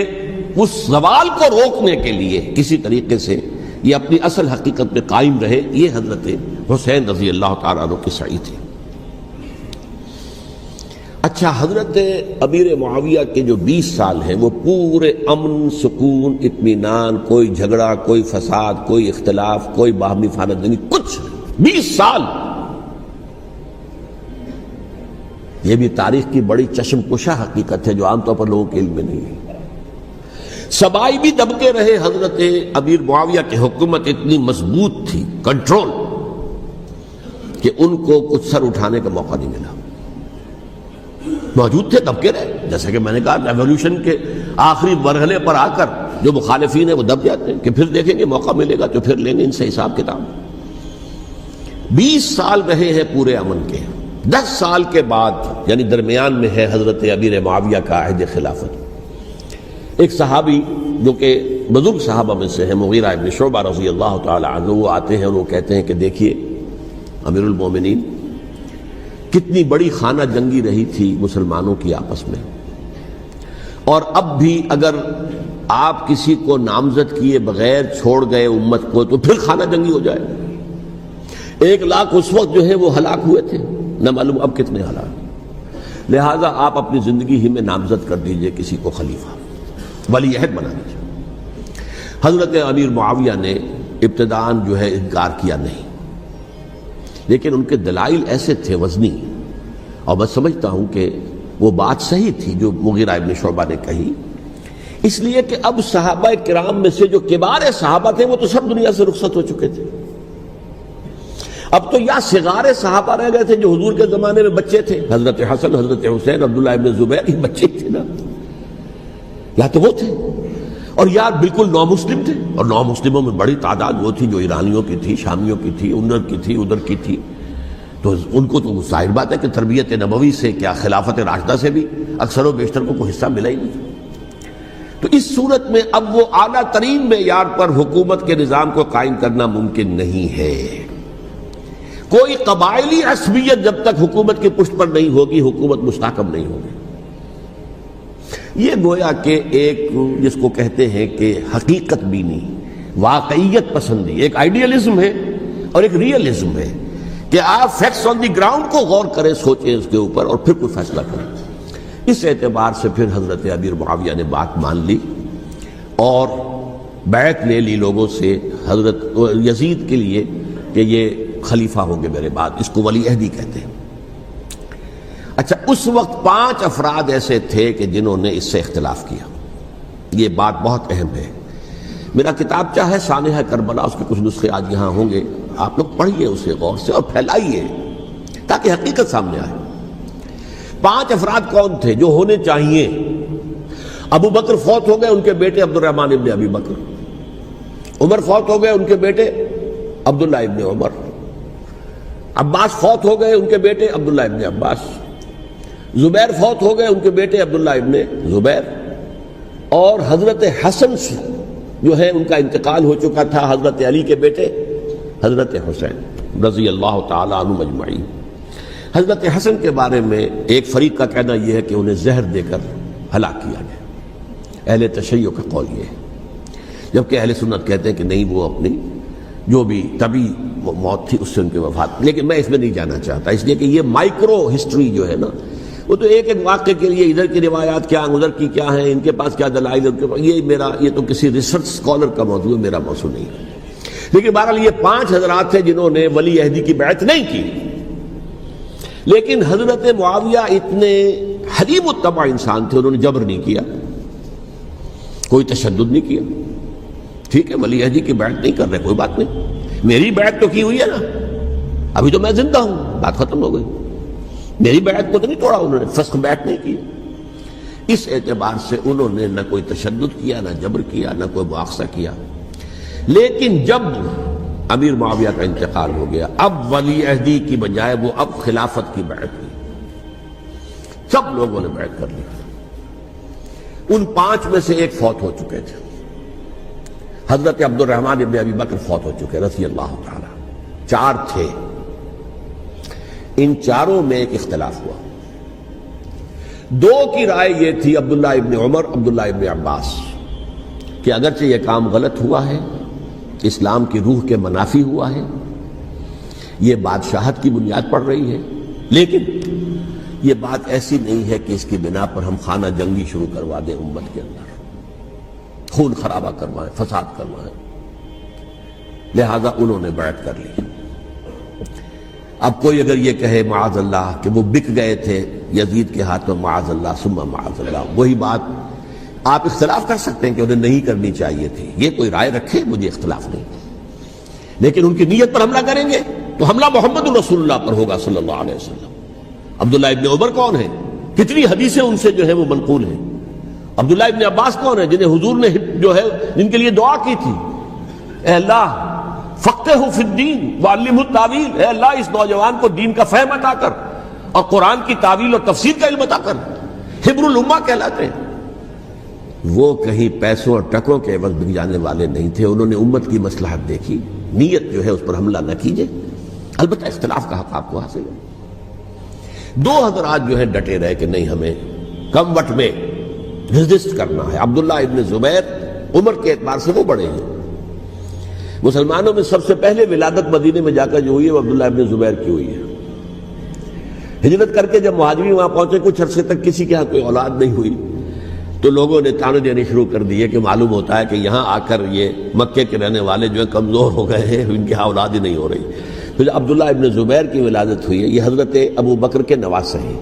اس زوال کو روکنے کے لیے کسی طریقے سے یہ اپنی اصل حقیقت میں قائم رہے، یہ حضرت حسین رضی اللہ تعالیٰ عنہ کی سعی تھی۔ اچھا، حضرت امیر معاویہ کے جو 20 سال ہیں وہ پورے امن، سکون، اطمینان، کوئی جھگڑا، کوئی فساد، کوئی اختلاف، کوئی باہمی خانہ، کچھ 20 سال، یہ بھی تاریخ کی بڑی چشم کشا حقیقت ہے جو عام طور پر لوگوں کے علم میں نہیں ہے۔ سبائی بھی دبکے رہے، حضرت امیر معاویہ کی حکومت اتنی مضبوط تھی، کنٹرول، کہ ان کو کچھ سر اٹھانے کا موقع نہیں ملا، موجود تھے، دبکے رہے۔ جیسے کہ میں نے کہا، ریولوشن کے آخری مرحلے پر آ کر جو مخالفین ہیں وہ دب جاتے ہیں کہ پھر دیکھیں گے، موقع ملے گا تو پھر لیں گے ان سے حساب کتاب۔ 20 سال رہے ہیں پورے امن کے، 10 سال کے بعد یعنی درمیان میں ہے حضرت امیر معاویہ کا عہد خلافت۔ ایک صحابی جو کہ بزرگ صحابہ میں سے ہیں، مغیرہ ابن شعبہ رضی اللہ تعالی عنہ، وہ آتے ہیں اور وہ کہتے ہیں کہ دیکھیے امیر المومنین، کتنی بڑی خانہ جنگی رہی تھی مسلمانوں کی آپس میں، اور اب بھی اگر آپ کسی کو نامزد کیے بغیر چھوڑ گئے امت کو تو پھر خانہ جنگی ہو جائے۔ 1 لاکھ اس وقت جو ہے وہ ہلاک ہوئے تھے، نہ معلوم اب کتنے ہلاک، لہٰذا آپ اپنی زندگی ہی میں نامزد کر دیجئے کسی کو خلیفہ، ولی عہد بنا دیجئے۔ حضرت امیر معاویہ نے ابتداءً جو ہے انکار کیا نہیں، لیکن ان کے دلائل ایسے تھے وزنی، اور میں سمجھتا ہوں کہ وہ بات صحیح تھی جو مغیرہ ابن شعبہ نے کہی، اس لیے کہ اب صحابہ کرام میں سے جو کبار صحابہ تھے وہ تو سب دنیا سے رخصت ہو چکے تھے، اب تو یا صغار صحابہ رہ گئے تھے جو حضور کے زمانے میں بچے تھے، حضرت حسن، حضرت حسین، عبداللہ ابن زبیر، یہ بچے تھے نا، یا تو وہ تھے، اور یا بالکل نو مسلم تھے، اور نو مسلموں میں بڑی تعداد وہ تھی جو ایرانیوں کی تھی، شامیوں کی تھی، ادھر کی تھی، ادھر کی تھی، تو ان کو تو ظاہر بات ہے کہ تربیت نبوی سے کیا خلافت راشدہ سے بھی اکثر و بیشتر کو کوئی حصہ ملا ہی نہیں۔ تو اس صورت میں اب وہ اعلیٰ ترین معیار پر حکومت کے نظام کو قائم کرنا ممکن نہیں ہے۔ کوئی قبائلی عصبیت جب تک حکومت کی پشت پر نہیں ہوگی، حکومت مستحکم نہیں ہوگی۔ یہ گویا کہ ایک جس کو کہتے ہیں کہ حقیقت بینی، واقعیت پسندی، ایک آئیڈیلزم ہے اور ایک ریئلزم ہے کہ آپ فیکٹس آن دی گراؤنڈ کو غور کریں، سوچیں اس کے اوپر اور پھر کوئی فیصلہ کریں۔ اس اعتبار سے پھر حضرت امیر معاویہ نے بات مان لی اور بیعت لے لی لوگوں سے حضرت یزید کے لیے کہ یہ خلیفہ ہوں گے میرے بعد، اس کو ولی عہدی کہتے ہیں۔ اچھا، اس وقت 5 افراد ایسے تھے کہ جنہوں نے اس سے اختلاف کیا، یہ بات بہت اہم ہے۔ میرا کتابچہ ہے سانحہ کربلا، اس کے کچھ نسخے آج یہاں ہوں گے، آپ لوگ پڑھیے اسے غور سے اور پھیلائیے تاکہ حقیقت سامنے آئے۔ 5 افراد کون تھے جو ہونے چاہیے؟ ابو بکر فوت ہو گئے، ان کے بیٹے عبد الرحمن ابن ابی بکر، عمر فوت ہو گئے، ان کے بیٹے عبداللہ ابن عمر، عباس فوت ہو گئے، ان کے بیٹے عبداللہ ابن عباس، زبیر فوت ہو گئے، ان کے بیٹے عبداللہ ابن زبیر، اور حضرت حسن سے جو ہے ان کا انتقال ہو چکا تھا، حضرت علی کے بیٹے حضرت حسین رضی اللہ تعالی عنہ اجمعین۔ حضرت حسن کے بارے میں ایک فریق کا کہنا یہ ہے کہ انہیں زہر دے کر ہلاک کیا گیا، اہل تشیع کا قول یہ ہے، جبکہ اہل سنت کہتے ہیں کہ نہیں، وہ اپنی جو بھی طبی موت تھی اس سے ان کی وفات۔ لیکن میں اس میں نہیں جانا چاہتا، اس لیے کہ یہ مائکرو ہسٹری جو ہے نا، وہ تو ایک ایک واقعے کے لیے ادھر کی روایات کیا، ادھر کی کیا ہیں، ان کے پاس کیا دلائل، یہ تو کسی ریسرچ اسکالر کا موضوع ہے، میرا موضوع نہیں ہے۔ لیکن بہرحال یہ 5 حضرات تھے جنہوں نے ولی عہدی کی بیعت نہیں کی، لیکن حضرت معاویہ اتنے حلیم الطبع انسان تھے، انہوں نے جبر نہیں کیا، کوئی تشدد نہیں کیا۔ ٹھیک ہے، ولی عہدی کی بیعت نہیں کر رہے، کوئی بات نہیں، میری بیعت تو کی ہوئی ہے نا، ابھی تو میں زندہ ہوں، بات ختم ہو گئی، میری بیعت کو تو نہیں توڑا انہوں نے، فسخ بیعت نہیں کی۔ اس اعتبار سے انہوں نے نہ کوئی تشدد کیا، نہ جبر کیا، نہ کوئی مواخذہ کیا۔ لیکن جب امیر معاویہ کا انتقال ہو گیا، اب ولی عہدی کی بجائے وہ اب خلافت کی بیعت ہوئی، سب لوگوں نے بیعت کر لی۔ ان 5 میں سے ایک فوت ہو چکے تھے، حضرت عبد الرحمن ابن ابی بکر فوت ہو چکے رضی اللہ تعالی، 4 تھے، ان 4 میں ایک اختلاف ہوا۔ 2 کی رائے یہ تھی، عبداللہ ابن عمر، عبداللہ ابن عباس، کہ اگرچہ یہ کام غلط ہوا ہے، اسلام کی روح کے منافی ہوا ہے، یہ بادشاہت کی بنیاد پڑ رہی ہے، لیکن یہ بات ایسی نہیں ہے کہ اس کی بنا پر ہم خانہ جنگی شروع کروا دیں، امت کے اندر خون خرابہ کروائیں، فساد کروائیں۔ لہذا انہوں نے بیعت کر لی۔ اب کوئی اگر یہ کہے معاذ اللہ کہ وہ بک گئے تھے یزید کے ہاتھ میں، معاذ اللہ ثم معاذ اللہ، وہی بات آپ اختلاف کر سکتے ہیں کہ انہیں نہیں کرنی چاہیے تھی، یہ کوئی رائے رکھے، مجھے اختلاف نہیں، لیکن ان کی نیت پر حملہ کریں گے تو حملہ محمد رسول اللہ پر ہوگا صلی اللہ علیہ وسلم۔ عبداللہ ابن عمر کون ہیں؟ کتنی حدیثیں ان سے جو ہے وہ منقول ہیں۔ عبداللہ ابن عباس کون ہیں؟ جنہیں حضور نے جو ہے جن کے لیے دعا کی تھی، اے اللہ فقہہ فی الدین وعلمہ التاویل، اے اللہ اس نوجوان کو دین کا فہم عطا کر اور قرآن کی تعویل اور تفسیر کا علم عطا کر، حبر الامہ کہلاتے ہیں۔ وہ کہیں پیسوں اور ٹکوں کے عوض بک جانے والے نہیں تھے، انہوں نے امت کی مصلحت دیکھی، نیت جو ہے اس پر حملہ نہ کیجئے، البتہ اختلاف کا حق آپ کو حاصل ہے۔ 2 حضرات جو ہے ڈٹے رہے کہ نہیں، ہمیں کم وقت میں ریزسٹ کرنا ہے۔ عبداللہ ابن زبیر عمر کے اعتبار سے وہ بڑے ہیں، مسلمانوں میں سب سے پہلے ولادت مدینے میں جا کر جو ہوئی ہے وہ عبداللہ ابن زبیر کی ہوئی ہے۔ ہجرت کر کے جب مہاجرین وہاں پہنچے، کچھ عرصے تک کسی کے ہاں کوئی اولاد نہیں ہوئی، تو لوگوں نے تانے دینے شروع کر دیے کہ معلوم ہوتا ہے کہ یہاں آ کر یہ مکے کے رہنے والے جو ہیں کمزور ہو گئے ہیں، ان کی اولاد ہی نہیں ہو رہی۔ پھر عبداللہ ابن زبیر کی ولادت ہوئی ہے، یہ حضرت ابو بکر کے نواسے ہیں،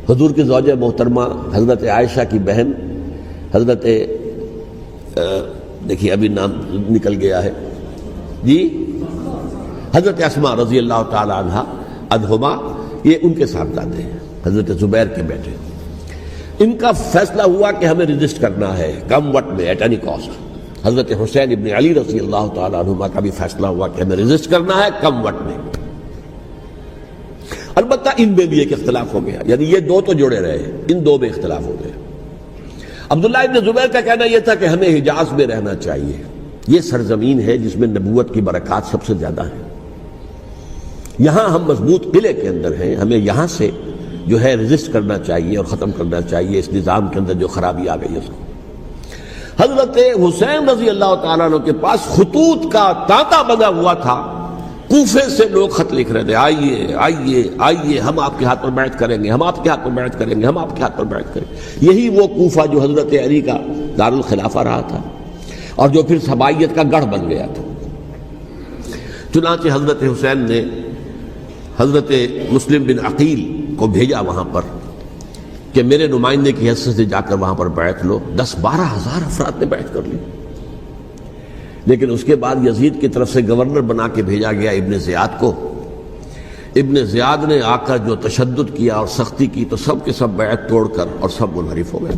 حضور کی زوجہ محترمہ حضرت عائشہ کی بہن، حضرت دیکھیے ابھی نام نکل گیا ہے جی، حضرت اسماء رضی اللہ تعالی عنہا عنہما، یہ ان کے صاحبزادے ہیں، حضرت زبیر کے بیٹے۔ ان کا فیصلہ ہوا کہ ہمیں رجسٹ کرنا ہے کم وقت میں، ایٹ اینی کاسٹ۔ حضرت حسین ابن علی رضی اللہ تعالی عنہما کا بھی فیصلہ ہوا کہ ہمیں رجسٹ کرنا ہے کم وقت میں۔ البتہ ان میں بھی ایک اختلاف ہو گیا، یعنی یہ 2 تو جڑے رہے، ان 2 میں اختلاف ہو گیا۔ عبداللہ ابن زبیر کا کہنا یہ تھا کہ ہمیں حجاز میں رہنا چاہیے، یہ سرزمین ہے جس میں نبوت کی برکات سب سے زیادہ ہیں، یہاں ہم مضبوط قلعے کے اندر ہیں، ہمیں یہاں سے جو ہے رجسٹ کرنا چاہیے اور ختم کرنا چاہیے اس نظام کے اندر جو خرابی آ گئی ہے اس کو۔ حضرت حسین رضی اللہ تعالیٰ عنہ کے پاس خطوط کا تانتا بنا ہوا تھا، کوفے سے لوگ خط لکھ رہے تھے، آئیے آئیے آئیے، ہم آپ کے ہاتھ پر بیعت کریں گے، ہم آپ کے ہاتھ پر بیعت کریں گے، ہم آپ کے ہاتھ پر بیعت کریں گے۔ یہی وہ کوفہ جو حضرت علی کا دارالخلافہ رہا تھا اور جو پھر سبائیت کا گڑھ بن گیا تھا۔ چنانچہ حضرت حسین نے حضرت مسلم بن عقیل کو بھیجا وہاں پر کہ میرے نمائندے کی حیثیت سے جا کر وہاں پر بیعت لو۔ 10-12 ہزار افراد نے بیعت کر لی، لیکن اس کے بعد یزید کی طرف سے گورنر بنا کے بھیجا گیا ابن زیاد کو۔ ابن زیاد نے آ کر جو تشدد کیا اور سختی کی تو سب کے سب بیعت توڑ کر اور سب منحرف ہو گئے۔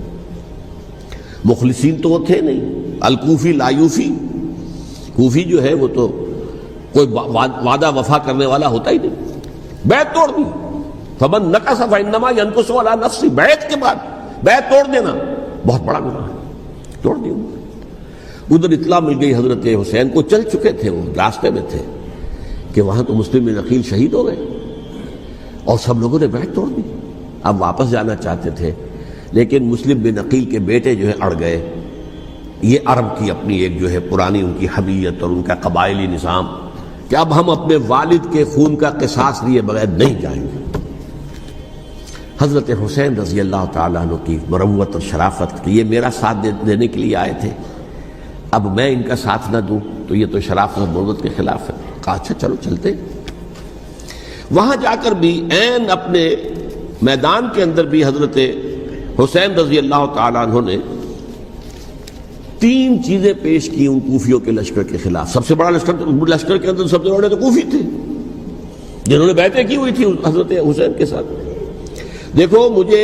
مخلصین تو وہ تھے نہیں، الکوفی لایوفی، کوفی جو ہے وہ تو کوئی وعدہ وفا کرنے والا ہوتا ہی نہیں، بیعت توڑ دی۔ فمن نقص فانما ينقص على نفسه، بیعت کے بعد بیعت توڑ دینا بہت بڑا گناہ ہے، توڑ دی انہوں نے۔ ادھر اطلاع مل گئی حضرت حسین کو، چل چکے تھے وہ، راستے میں تھے کہ وہاں تو مسلم بن عقیل شہید ہو گئے اور سب لوگوں نے بیعت توڑ دی۔ اب واپس جانا چاہتے تھے لیکن مسلم بن عقیل کے بیٹے جو ہے اڑ گئے۔ یہ عرب کی اپنی ایک جو ہے پرانی ان کی حمیت اور ان کا قبائلی نظام کہ اب ہم اپنے والد کے خون کا قصاص لیے بغیر نہیں جائیں گے۔ حضرت حسین رضی اللہ تعالیٰ عنہ کی مروت اور شرافت کہ یہ میرا ساتھ دینے کے لیے آئے تھے، اب میں ان کا ساتھ نہ دوں تو یہ تو شرافت اور مروت کے خلاف ہے۔ کہا اچھا چلو چلتے۔ وہاں جا کر بھی عین اپنے میدان کے اندر بھی حضرت حسین رضی اللہ تعالیٰ عنہ نے 3 چیزیں پیش کی ان کوفیوں کے لشکر کے خلاف۔ سب سے بڑا لشکر کے اندر سب سے بڑے تو کوفی تھے جنہوں نے بیعتیں کی ہوئی تھی حضرت حسین کے ساتھ۔ دیکھو مجھے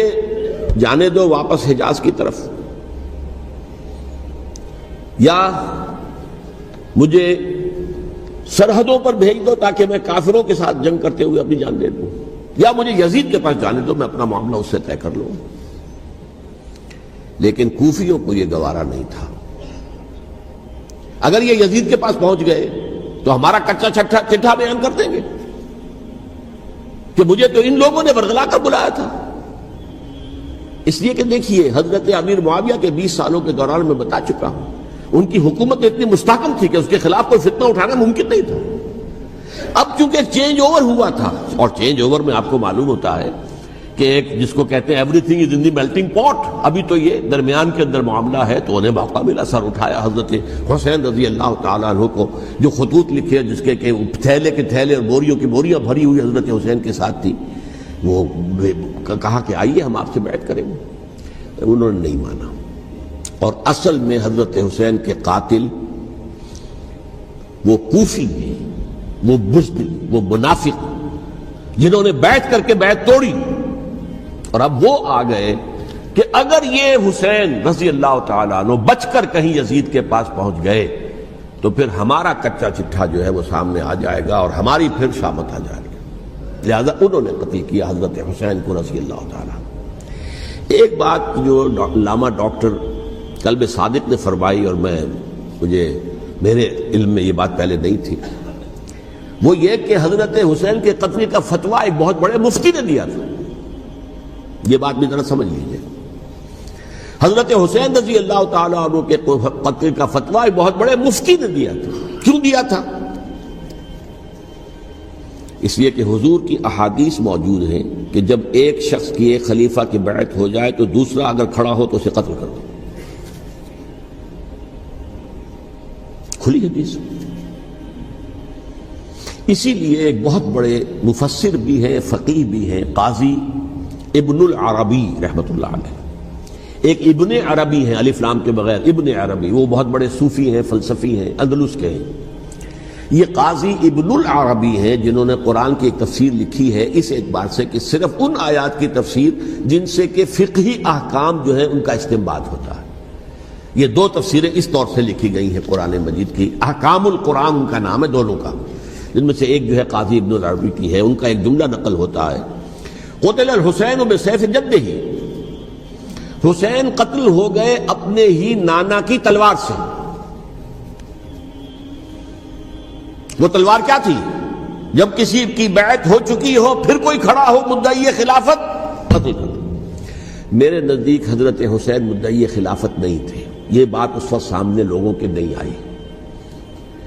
جانے دو واپس حجاز کی طرف، یا مجھے سرحدوں پر بھیج دو تاکہ میں کافروں کے ساتھ جنگ کرتے ہوئے اپنی جان دے دوں، یا مجھے یزید کے پاس جانے دو، میں اپنا معاملہ اس سے طے کر لوں۔ لیکن کوفیوں کو یہ گوارا نہیں تھا۔ اگر یہ یزید کے پاس پہنچ گئے تو ہمارا کچا چٹھا بیان کر دیں گے کہ مجھے تو ان لوگوں نے برگلا کر بلایا تھا۔ اس لیے کہ دیکھیے حضرت امیر معاویہ کے 20 سالوں کے دوران میں بتا چکا ہوں ان کی حکومت اتنی مستحکم تھی کہ اس کے خلاف کوئی فتنہ اٹھانا ممکن نہیں تھا۔ اب چونکہ چینج اوور ہوا تھا، اور چینج اوور میں آپ کو معلوم ہوتا ہے کہ ایک جس کو کہتے ہیں every thing is in the melting پاٹ، ابھی تو یہ درمیان کے اندر معاملہ ہے، تو انہیں موقع ملا، سر اٹھایا حضرت حسین رضی اللہ تعالیٰ عنہ کو، جو خطوط لکھے جس کے کہ تھیلے کے تھیلے اور بوریوں کی بوریاں بھری ہوئی حضرت حسین کے ساتھ تھی، وہ کہا کہ آئیے ہم آپ سے بیعت کریں گے۔ انہوں نے نہیں مانا، اور اصل میں حضرت حسین کے قاتل وہ کوفی ہیں، وہ بزدل، وہ منافق جنہوں نے بیعت کر کے بیعت توڑی، اور اب وہ آ گئے کہ اگر یہ حسین رضی اللہ تعالیٰ عنہ بچ کر کہیں یزید کے پاس پہنچ گئے تو پھر ہمارا کچا چٹھا جو ہے وہ سامنے آ جائے گا اور ہماری پھر شامت آ جائے گی۔ لہذا انہوں نے قتل کیا حضرت حسین کو رضی اللہ تعالیٰ۔ ایک بات جو علامہ ڈاکٹر قلب صادق نے فرمائی، اور میرے علم میں یہ بات پہلے نہیں تھی، وہ یہ کہ حضرت حسین کے قتل کا فتویٰ ایک بہت بڑے مفتی نے دیا تھا۔ یہ بات بھی ذرا سمجھ لیجیے، حضرت حسین رضی اللہ تعالیٰ عنہ کے قتل کا فتویٰ ایک بہت بڑے مفتی نے دیا تھا۔ کیوں دیا تھا؟ اس لیے کہ حضور کی احادیث موجود ہیں کہ جب ایک شخص کی ایک خلیفہ کی بیعت ہو جائے تو دوسرا اگر کھڑا ہو تو اسے قتل کر دو، کھلی حدیث۔ اسی لیے ایک بہت بڑے مفسر بھی ہیں، فقیہ بھی ہیں، قاضی ابن العربی رحمۃ اللہ علیہ، ایک ابن عربی ہیں الف لام کے بغیر، ابن عربی، وہ بہت بڑے صوفی ہیں، فلسفی ہیں، اندلس کے ہیں۔ یہ قاضی ابن العربی ہیں جنہوں نے قرآن کی ایک تفسیر لکھی ہے اس اعتبار سے کہ صرف ان آیات کی تفسیر جن سے کہ فقہی احکام جو ہیں ان کا استنباط ہوتا ہے۔ یہ 2 تفسیریں اس طور سے لکھی گئی ہیں قرآن مجید کی، احکام القرآن ان کا نام ہے دونوں کا، جن میں سے ایک جو ہے قاضی ابن العربی کی ہے۔ ان کا ایک جملہ نقل ہوتا ہے، قتل الحسین بسیف جدہ، حسین قتل ہو گئے اپنے ہی نانا کی تلوار سے۔ وہ تلوار کیا تھی؟ جب کسی کی بیعت ہو چکی ہو پھر کوئی کھڑا ہو مدعی خلافت، قتل کر دو۔ میرے نزدیک حضرت حسین مدعی خلافت نہیں تھے، یہ بات اس وقت سامنے لوگوں کے نہیں آئی،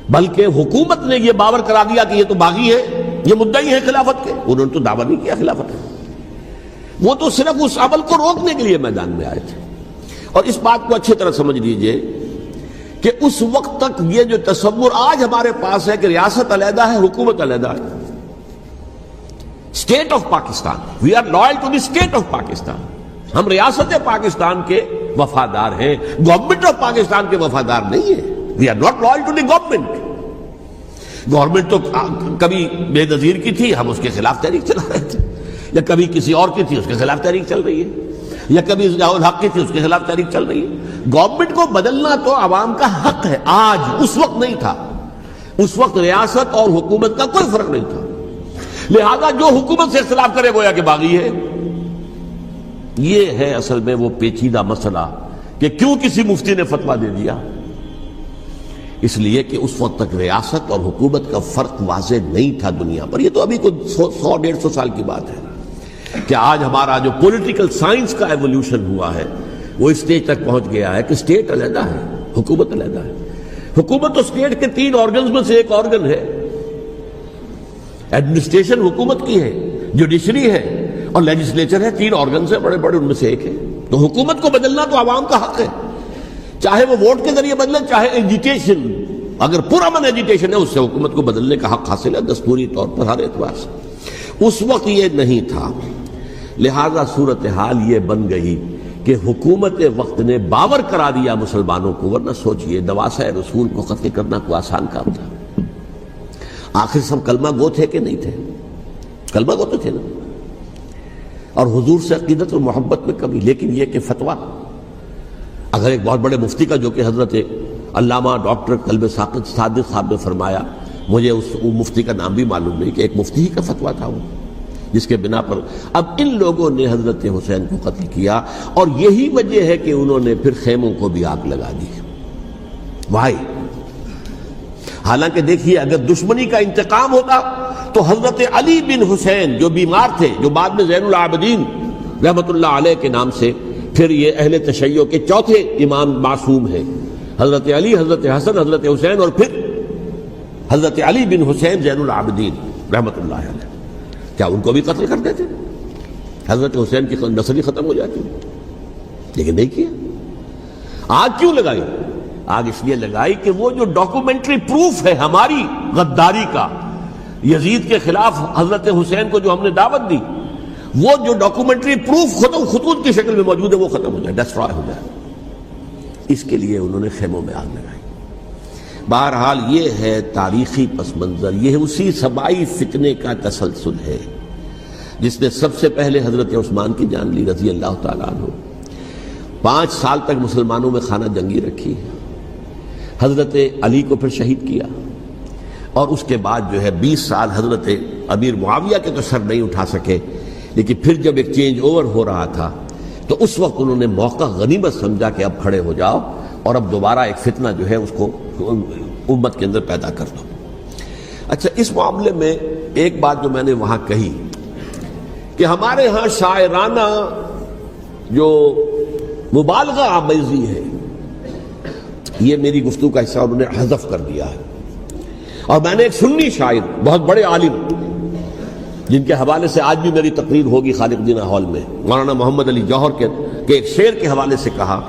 بلکہ حکومت نے یہ باور کرا دیا کہ یہ تو باغی ہے، یہ مدعی ہے خلافت کے۔ انہوں نے تو دعویٰ نہیں کیا خلافت کا، وہ تو صرف اس عمل کو روکنے کے لیے میدان میں آئے تھے۔ اور اس بات کو اچھی طرح سمجھ لیجئے کہ اس وقت تک یہ جو تصور آج ہمارے پاس ہے کہ ریاست علیحدہ ہے، حکومت علیحدہ ہے، state of Pakistan, we are loyal to the state of Pakistan, ہم ریاست پاکستان کے وفادار ہیں، گورنمنٹ آف پاکستان کے وفادار نہیں ہیں، we are not loyal to the government. Government تو کبھی بے نظیر کی تھی، ہم اس کے خلاف تحریک چلا رہے تھے، یا کبھی کسی اور کی تھی اس کے خلاف تحریک چل رہی ہے، یا کبھی ضیاء الحق کی تھی اس کے خلاف تحریک چل رہی ہے۔ گورنمنٹ کو بدلنا تو عوام کا حق ہے، آج، اس وقت نہیں تھا۔ اس وقت ریاست اور حکومت کا کوئی فرق نہیں تھا۔ لہذا جو حکومت سے اختلاف کرے گویا کہ باغی ہے۔ یہ ہے اصل میں وہ پیچیدہ مسئلہ کہ کیوں کسی مفتی نے فتویٰ دے دیا؟ اس لیے کہ اس وقت تک ریاست اور حکومت کا فرق واضح نہیں تھا دنیا پر۔ یہ تو ابھی کوئی 100-150 سال کی بات ہے کہ آج ہمارا جو پولیٹیکل سائنس کا ایولیوشن ہوا ہے وہ اسٹیج تک پہنچ گیا ہے کہ اسٹیٹ علیحدہ ہے، حکومت علیحدہ ہے۔ حکومت تو اسٹیٹ کے 3 آرگنز میں سے ایک آرگن ہے۔ ایڈمنسٹریشن حکومت کی ہے، جوڈیشری ہے اور لیجسلیچر ہے، 3 آرگنز ہیں بڑے بڑے، ان میں سے ایک ہے۔ تو حکومت کو بدلنا تو عوام کا حق ہے، چاہے وہ ووٹ کے ذریعے بدلے چاہے ایجیٹیشن، اگر پرامن ایجیٹیشن ہے اس سے حکومت کو بدلنے کا حق حاصل ہے دستوری طور پر ہر اعتبار سے۔ اس وقت یہ نہیں تھا، لہذا صورتحال یہ بن گئی کہ حکومت وقت نے باور کرا دیا مسلمانوں کو، ورنہ سوچئے نواسۂ رسول کو قتل کرنا کوئی آسان کام تھا؟ آخر سب کلمہ گو تھے کہ نہیں تھے؟ کلمہ گو تو تھے نا، اور حضور سے عقیدت و محبت میں کمی، لیکن یہ کہ فتویٰ اگر ایک بہت بڑے مفتی کا، جو کہ حضرت علامہ ڈاکٹر قلب صادق صاحب نے فرمایا، مجھے اس مفتی کا نام بھی معلوم نہیں، کہ ایک مفتی ہی کا فتویٰ تھا وہ، جس کے بنا پر اب ان لوگوں نے حضرت حسین کو قتل کیا، اور یہی وجہ ہے کہ انہوں نے پھر خیموں کو بھی آگ لگا دی۔ وائی حالانکہ دیکھیے اگر دشمنی کا انتقام ہوتا تو حضرت علی بن حسین جو بیمار تھے، جو بعد میں زین العابدین رحمت اللہ علیہ کے نام سے پھر یہ اہل تشیع کے چوتھے امام معصوم ہیں، حضرت علی، حضرت حسن، حضرت حسین، اور پھر حضرت علی بن حسین زین العابدین رحمت اللہ علیہ، کیا ان کو بھی قتل کر دیتے؟ حضرت حسین کی نسل ہی ختم ہو جاتی، لیکن نہیں کیا۔ آگ کیوں لگائی؟ آگ اس لیے لگائی کہ وہ جو ڈاکومنٹری پروف ہے ہماری غداری کا یزید کے خلاف حضرت حسین کو جو ہم نے دعوت دی، وہ جو ڈاکومنٹری پروف خطوط کی شکل میں موجود ہے وہ ختم ہو جائے، ڈسٹرائے ہو جائے۔ اس کے لیے انہوں نے خیموں میں آگ لگائی۔ بہرحال یہ ہے تاریخی پس منظر، یہ اسی سبائی فتنے کا تسلسل ہے جس نے سب سے پہلے حضرت عثمان کی جان لی رضی اللہ تعالیٰ عنہ۔ 5 سال تک مسلمانوں میں خانہ جنگی رکھی، حضرت علی کو پھر شہید کیا، اور اس کے بعد جو ہے 20 سال حضرت امیر معاویہ کے تو سر نہیں اٹھا سکے، لیکن پھر جب ایک چینج اوور ہو رہا تھا تو اس وقت انہوں نے موقع غنیمت سمجھا کہ اب کھڑے ہو جاؤ اور اب دوبارہ ایک فتنہ جو ہے اس کو امت کے اندر پیدا کر دو۔ اچھا، اس معاملے میں ایک بات جو میں نے وہاں کہی کہ ہمارے ہاں شاعرانہ جو مبالغہ آمیزی ہے، یہ میری گفتگو کا حصہ انہوں نے حذف کر دیا ہے، اور میں نے ایک سنی شاعر بہت بڑے عالم جن کے حوالے سے آج بھی میری تقریر ہوگی خالق جناح ہال میں، مولانا محمد علی جوہر کے ایک شعر کے حوالے سے کہا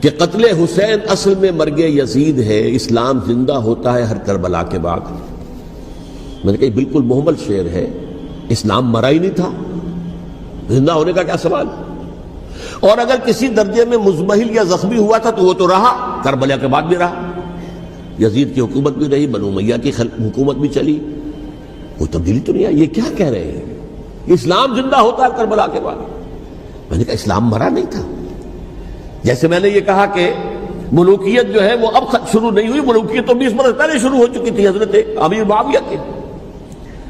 کہ قتل حسین اصل میں مرگ یزید ہے، اسلام زندہ ہوتا ہے ہر کربلا کے بعد۔ میں نے کہا بالکل محمل شعر ہے، اسلام مرا ہی نہیں تھا، زندہ ہونے کا کیا سوال؟ اور اگر کسی درجے میں مزمحل یا زخمی ہوا تھا تو وہ تو رہا، کربلا کے بعد بھی رہا، یزید کی حکومت بھی رہی، بنو امیہ کی حکومت بھی چلی، کوئی تبدیلی تو نہیں آئی۔ یہ کیا کہہ رہے ہیں؟ اسلام زندہ ہوتا ہے کربلا کے بعد۔ میں نے کہا اسلام مرا نہیں تھا، جیسے میں نے یہ کہا کہ ملوکیت جو ہے وہ اب شروع نہیں ہوئی، ملوکیت تو 20 برس پہلے شروع ہو چکی تھی حضرت امیر معاویہ کے،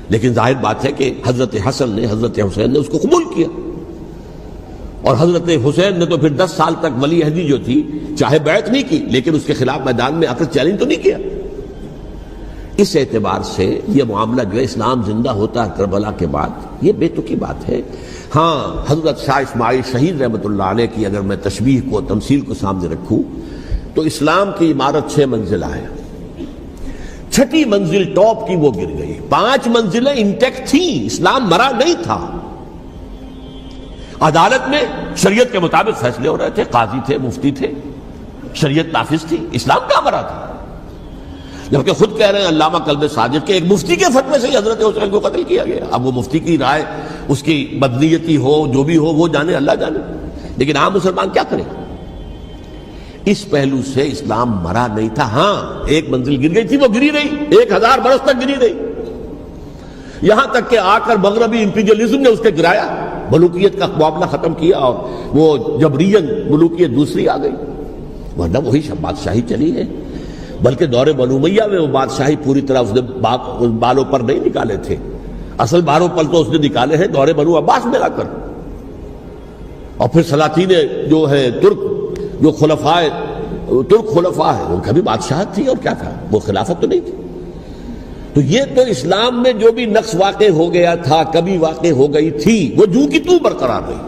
لیکن ظاہر بات ہے کہ حضرت حسن نے، حضرت حسین نے اس کو قبول کیا، اور حضرت حسین نے تو پھر 10 سال تک ولی عہدی جو تھی چاہے بیعت نہیں کی لیکن اس کے خلاف میدان میں آ کر چیلنج تو نہیں کیا۔ اس اعتبار سے یہ معاملہ جو ہے اسلام زندہ ہوتا ہے کربلا کے بعد، یہ بے تکی بات ہے۔ ہاں، حضرت شاہ اسماعیل شہید رحمت اللہ علیہ کی اگر میں تشبیہ کو، تمثیل کو سامنے رکھوں تو اسلام کی عمارت 6 منزلہ ہے، 6ٹھی منزل ٹاپ کی وہ گر گئی، 5 منزلیں انٹیکٹ تھیں، اسلام مرا نہیں تھا۔ عدالت میں شریعت کے مطابق فیصلے ہو رہے تھے، قاضی تھے، مفتی تھے، شریعت نافذ تھی، اسلام کہاں مرا تھا؟ جبکہ خود کہہ رہے ہیں علامہ قلب صادق کے ایک مفتی کے فتوے سے حضرت حسین کو قتل کیا گیا۔ اب وہ مفتی کی رائے، اس کی بدنیتی ہو، جو بھی ہو، وہ جانے، اللہ جانے، لیکن عام مسلمان کیا کرے؟ اس پہلو سے اسلام مرا نہیں تھا۔ ہاں، ایک منزل گر گئی تھی، وہ گری رہی، 1000 برس تک گری رہی، یہاں تک کہ آ کر مغربی امپیریلزم نے اس کے گرایا، ملوکیت کا معاملہ ختم کیا، اور وہ جبرین ملوکیت دوسری آ گئی، ورنہ وہی بادشاہی چلی ہے۔ بلکہ دور بنو امیہ میں وہ بادشاہی پوری طرح اس نے بالوں پر نہیں نکالے تھے، اصل 12 پل تو اس نے نکالے ہیں دور بنو عباس میں آ کر، اور پھر سلاطین جو ہے ترک، جو ترک خلفاء ہیں، ان کا بھی بادشاہت تھی اور کیا تھا، وہ خلافت تو نہیں تھی۔ تو یہ تو اسلام میں جو بھی نقص واقع ہو گیا تھا، کبھی واقع ہو گئی تھی، وہ جو کی تو برقرار رہی،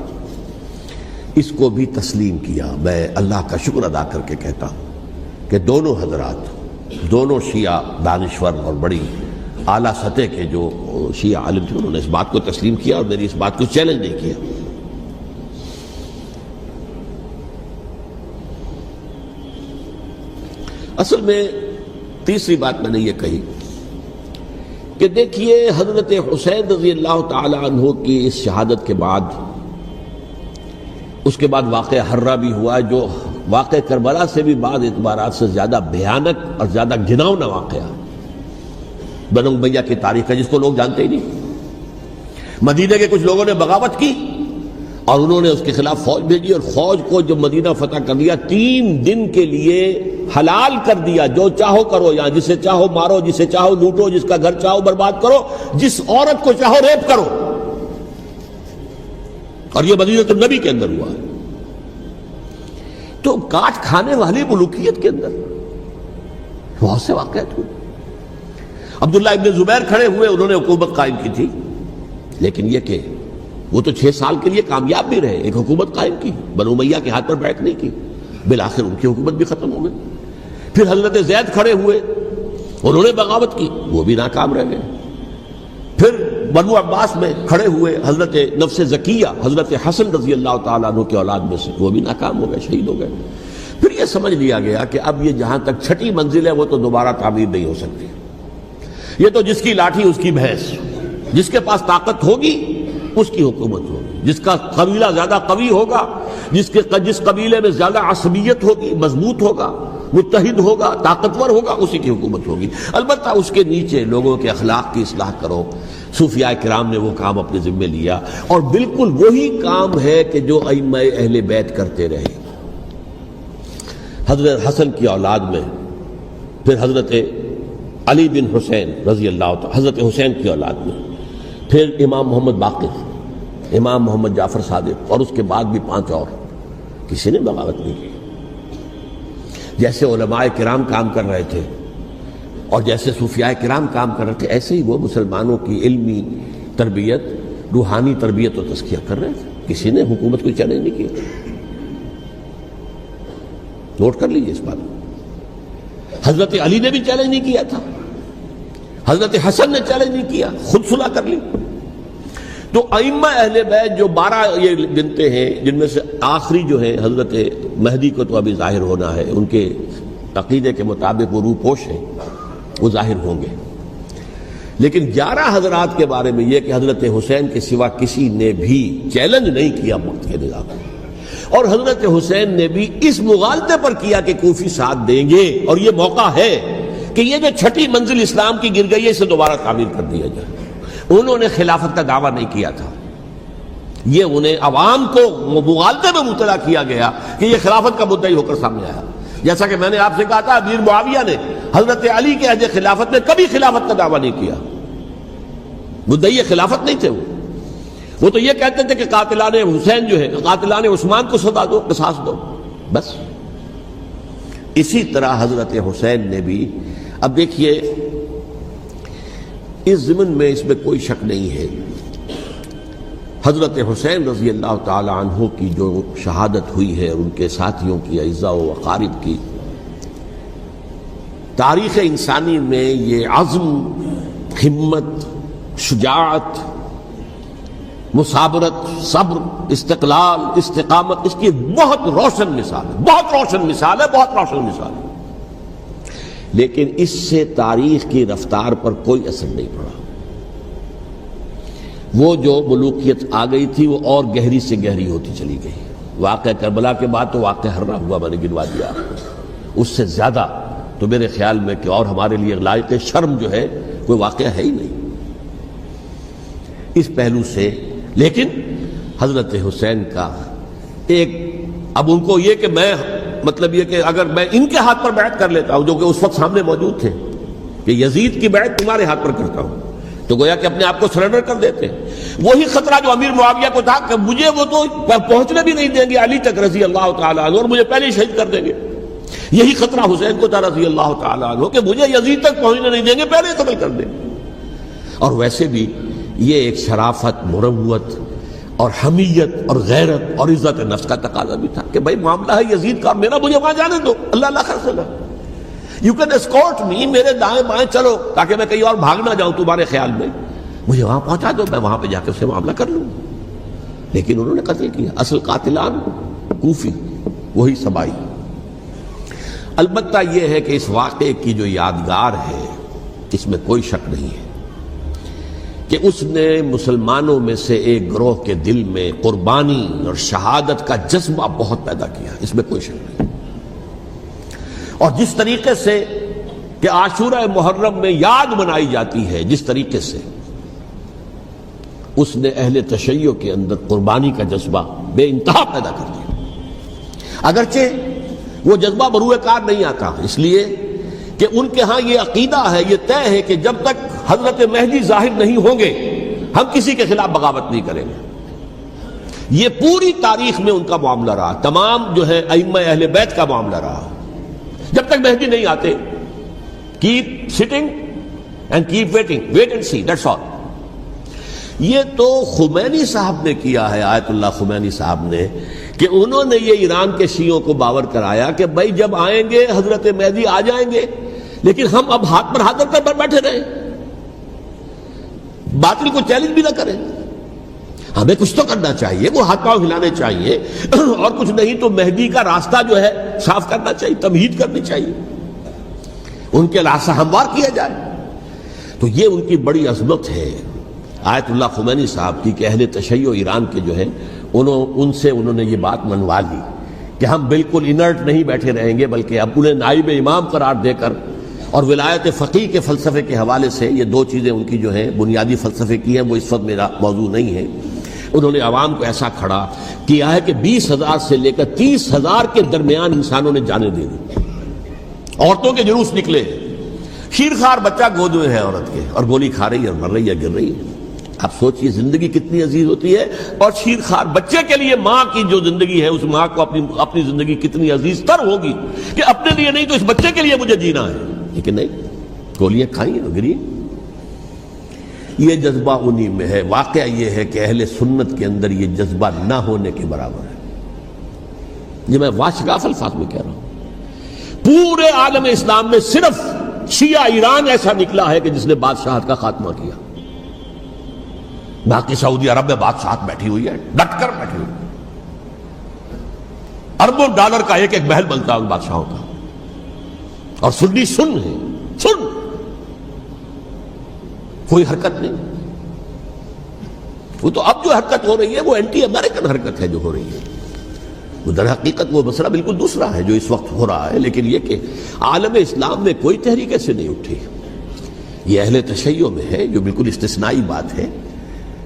اس کو بھی تسلیم کیا۔ میں اللہ کا شکر ادا کر کے کہتا ہوں کہ دونوں حضرات، دونوں شیعہ دانشور اور بڑی اعلیٰ سطح کے جو شیعہ عالم تھے، انہوں نے اس بات کو تسلیم کیا اور میری اس بات کو چیلنج نہیں کیا۔ اصل میں تیسری بات میں نے یہ کہی کہ دیکھیے حضرت حسین رضی اللہ تعالی عنہ کی اس شہادت کے بعد، اس کے بعد واقعہ حرہ بھی ہوا، جو واقعہ کربلا سے بھی بعض اعتبارات سے زیادہ بھیانک اور زیادہ گھناؤنا واقعہ بنو امیہ کی تاریخ ہے، جس کو لوگ جانتے ہی نہیں۔ مدینہ کے کچھ لوگوں نے بغاوت کی اور انہوں نے اس کے خلاف فوج بھیجی، اور فوج کو جب مدینہ فتح کر لیا 3 دن کے لیے حلال کر دیا، جو چاہو کرو، یہاں جسے چاہو مارو، جسے چاہو لوٹو، جس کا گھر چاہو برباد کرو، جس عورت کو چاہو ریپ کرو۔ اور یہ مدینہ النبی کے اندر ہوا ہے، تو کاٹ کھانے والی ملوکیت کے اندر بہت سے واقعات ہوئے۔ عبداللہ ابن زبیر کھڑے ہوئے، انہوں نے حکومت قائم کی تھی، لیکن یہ کہ وہ تو 6 سال کے لیے کامیاب بھی رہے، ایک حکومت قائم کی، بنو امیہ کے ہاتھ پر بیعت نہیں کی، بالآخر ان کی حکومت بھی ختم ہو گئی۔ پھر حضرت زید کھڑے ہوئے، انہوں نے بغاوت کی، وہ بھی ناکام رہ گئے۔ پھر بنو عباس میں کھڑے ہوئے حضرت نفس زکیہ، حضرت حسن رضی اللہ تعالیٰ عنہ کے اولاد میں سے، وہ بھی ناکام ہو گئے، شہید ہو گئے۔ پھر یہ سمجھ لیا گیا کہ اب یہ جہاں تک 6ٹھی منزل ہے وہ تو دوبارہ تعمیر نہیں ہو سکتی، یہ تو جس کی لاٹھی اس کی بھینس، جس کے پاس طاقت ہوگی اس کی حکومت ہوگی، جس کا قبیلہ زیادہ قوی ہوگا، جس قبیلے میں زیادہ عصبیت ہوگی، مضبوط ہوگا، متحد ہوگا، طاقتور ہوگا، اسی کی حکومت ہوگی۔ البتہ اس کے نیچے لوگوں کے اخلاق کی اصلاح کرو۔ صوفیاء کرام نے وہ کام اپنے ذمے لیا، اور بالکل وہی کام ہے کہ جو ائمہ اہل بیت کرتے رہے۔ حضرت حسن کی اولاد میں پھر حضرت علی بن حسین رضی اللہ تعالی، حضرت حسین کی اولاد میں پھر امام محمد باقر، امام محمد جعفر صادق، اور اس کے بعد بھی 5 اور، کسی نے بغاوت نہیں کی۔ جیسے علماء کرام کام کر رہے تھے اور جیسے صوفیاء کرام کام کر رہے تھے، ایسے ہی وہ مسلمانوں کی علمی تربیت، روحانی تربیت و تزکیہ کر رہے تھے، کسی نے حکومت کو چیلنج نہیں کیا۔ نوٹ کر لیجیے اس بات کو۔ حضرت علی نے بھی چیلنج نہیں کیا تھا، حضرت حسن نے چیلنج نہیں کیا، خود صلح کر لی۔ تو ائمہ اہل بیت جو 12 یہ گنتے ہیں، جن میں سے آخری جو ہے حضرت مہدی کو تو ابھی ظاہر ہونا ہے، ان کے عقیدے کے مطابق وہ روح پوش ہیں، وہ ظاہر ہوں گے، لیکن 11 حضرات کے بارے میں یہ کہ حضرت حسین کے سوا کسی نے بھی چیلنج نہیں کیا وقت کے نظام میں، اور حضرت حسین نے بھی اس مغالطے پر کیا کہ کوفی ساتھ دیں گے، اور یہ موقع ہے کہ یہ جو 6ٹھی منزل اسلام کی گر گئی ہے، اسے دوبارہ تعمیر کر دیا جائے۔ انہوں نے خلافت کا دعویٰ نہیں کیا تھا، یہ انہیں عوام کو مغالطے میں مبتلا کیا گیا کہ یہ خلافت کا مدعی ہو کر سامنے آیا۔ جیسا کہ میں نے آپ سے کہا تھا، امیر معاویہ نے حضرت علی کے عہد خلافت میں کبھی خلافت کا دعویٰ نہیں کیا، مدعی خلافت نہیں تھے وہ تو یہ کہتے تھے کہ قاتلان حسین جو ہے، قاتلان عثمان کو سزا دو، قصاص دو، بس۔ اسی طرح حضرت حسین نے بھی، اب دیکھیے اس ضمن میں اس میں کوئی شک نہیں ہے، حضرت حسین رضی اللہ تعالی عنہ کی جو شہادت ہوئی ہے، ان کے ساتھیوں کی، اعزاء و اقارب کی، تاریخ انسانی میں یہ عزم، ہمت، شجاعت، مثابرت، صبر، استقلال، استقامت، اس کی بہت روشن مثال ہے، بہت روشن مثال ہے، بہت روشن مثال ہے۔ لیکن اس سے تاریخ کی رفتار پر کوئی اثر نہیں پڑا۔ وہ جو ملوکیت آ گئی تھی وہ اور گہری سے گہری ہوتی چلی گئی۔ واقعہ کربلا کے بعد تو واقعہ حرہ ہوا، میں نے گنوا دیا آپ کو، اس سے زیادہ تو میرے خیال میں کہ اور ہمارے لیے لائق شرم جو ہے کوئی واقعہ ہے ہی نہیں اس پہلو سے۔ لیکن حضرت حسین کا ایک، اب ان کو یہ کہ میں مطلب یہ کہ اگر میں ان کے ہاتھ پر بیعت کر لیتا ہوں، جو کہ اس وقت سامنے موجود تھے، کہ یزید کی بیعت تمہارے ہاتھ پر کرتا ہوں، تو گویا کہ اپنے آپ کو سرنڈر کر دیتے. وہی خطرہ جو امیر معاویہ کو تھا کہ مجھے وہ تو پہنچنے بھی نہیں دیں گے علی تک رضی اللہ تعالیٰ عنہ اور مجھے پہلے ہی شہید کر دیں گے. یہی خطرہ حسین کو تھا رضی اللہ تعالیٰ عنہ کہ مجھے یزید تک پہنچنے نہیں دیں گے، پہلے ہی قتل کر دیں. اور ویسے بھی یہ ایک شرافت، مروت اور حمیت اور غیرت اور عزت نفس کا تقاضا بھی تھا کہ بھائی معاملہ ہے یزید کا، میرا مجھے وہاں جانے دو، اللہ اللہ خیر سنا، یو کین اسکورٹ می، میرے دائیں بائیں چلو تاکہ میں کہیں اور بھاگ نہ جاؤں تمہارے خیال میں، مجھے وہاں پہنچا دو، میں وہاں پہ جا کے اس سے معاملہ کر لوں. لیکن انہوں نے قتل کیا. اصل قاتلان کوفی، وہی سبائی. البتہ یہ ہے کہ اس واقعے کی جو یادگار ہے اس میں کوئی شک نہیں ہے کہ اس نے مسلمانوں میں سے ایک گروہ کے دل میں قربانی اور شہادت کا جذبہ بہت پیدا کیا، اس میں کوئی شک نہیں. اور جس طریقے سے کہ عاشورہ محرم میں یاد منائی جاتی ہے، جس طریقے سے اس نے اہل تشیع کے اندر قربانی کا جذبہ بے انتہا پیدا کر دیا. اگرچہ وہ جذبہ بروئے کار نہیں آتا، اس لیے کہ ان کے ہاں یہ عقیدہ ہے، یہ طے ہے کہ جب تک حضرت مہدی ظاہر نہیں ہوں گے ہم کسی کے خلاف بغاوت نہیں کریں گے. یہ پوری تاریخ میں ان کا معاملہ رہا، تمام جو ہے ائمہ اہل بیت کا معاملہ رہا. جب تک مہدی نہیں آتے، keep sitting and keep waiting, wait and see, that's all. یہ تو خمینی صاحب نے کیا ہے، آیت اللہ خمینی صاحب نے، کہ انہوں نے یہ ایران کے شیعوں کو باور کرایا کہ بھائی جب آئیں گے حضرت مہدی آ جائیں گے، لیکن ہم اب ہاتھ پر ہاتھ رکھ کر بیٹھے رہیں، باطل کو چیلنج بھی نہ کریں. ہمیں کچھ تو کرنا چاہیے، وہ ہاتھ پاؤں ہلانے چاہیے، اور کچھ نہیں تو مہدی کا راستہ جو ہے صاف کرنا چاہیے، تمہید کرنی چاہیے، ان کے راستہ ہموار کیا جائے. تو یہ ان کی بڑی عظمت ہے آیت اللہ خمینی صاحب کی کہ اہل تشیع ایران کے جو ہے ان سے انہوں نے یہ بات منوا لی کہ ہم بالکل انرٹ نہیں بیٹھے رہیں گے، بلکہ اب انہیں نائب امام قرار دے کر اور ولایت فقیہ کے فلسفے کے حوالے سے، یہ دو چیزیں ان کی جو ہیں بنیادی فلسفے کی ہیں، وہ اس وقت میرا موضوع نہیں ہے. انہوں نے عوام کو ایسا کھڑا کیا ہے کہ 20,000 سے لے کر 30,000 کے درمیان انسانوں نے جانیں دے دی. عورتوں کے جلوس نکلے، شیرخوار بچہ گود میں ہے عورت کے، اور گولی کھا رہی ہے اور مر رہی ہے، گر رہی ہے. آپ سوچئے زندگی کتنی عزیز ہوتی ہے، اور شیرخوار بچے کے لیے ماں کی جو زندگی ہے، اس ماں کو اپنی زندگی کتنی عزیز تر ہوگی کہ اپنے لیے نہیں تو اس بچے کے لیے مجھے جینا ہے. لیکن نہیں، گولیاں کھائیں اور گری. یہ جذبہ انہی میں ہے. واقعہ یہ ہے کہ اہل سنت کے اندر یہ جذبہ نہ ہونے کے برابر ہے. یہ میں واشگاف الفاظ میں کہہ رہا ہوں. پورے عالم اسلام میں صرف شیعہ ایران ایسا نکلا ہے کہ جس نے بادشاہت کا خاتمہ کیا. باقی سعودی عرب میں بادشاہت بیٹھی ہوئی ہے، ڈٹ کر بیٹھی ہوئی. اربوں ڈالر کا ایک ایک محل بنتا ہے ان بادشاہوں کا، اور سنی سن ہے، سن، کوئی حرکت نہیں. وہ تو اب جو حرکت ہو رہی ہے وہ اینٹی امریکن حرکت ہے جو ہو رہی ہے. وہ در حقیقت وہ مسئلہ بالکل دوسرا ہے جو اس وقت ہو رہا ہے. لیکن یہ کہ عالم اسلام میں کوئی تحریک ایسے نہیں اٹھی. یہ اہل تشیع میں ہے، جو بالکل استثنائی بات ہے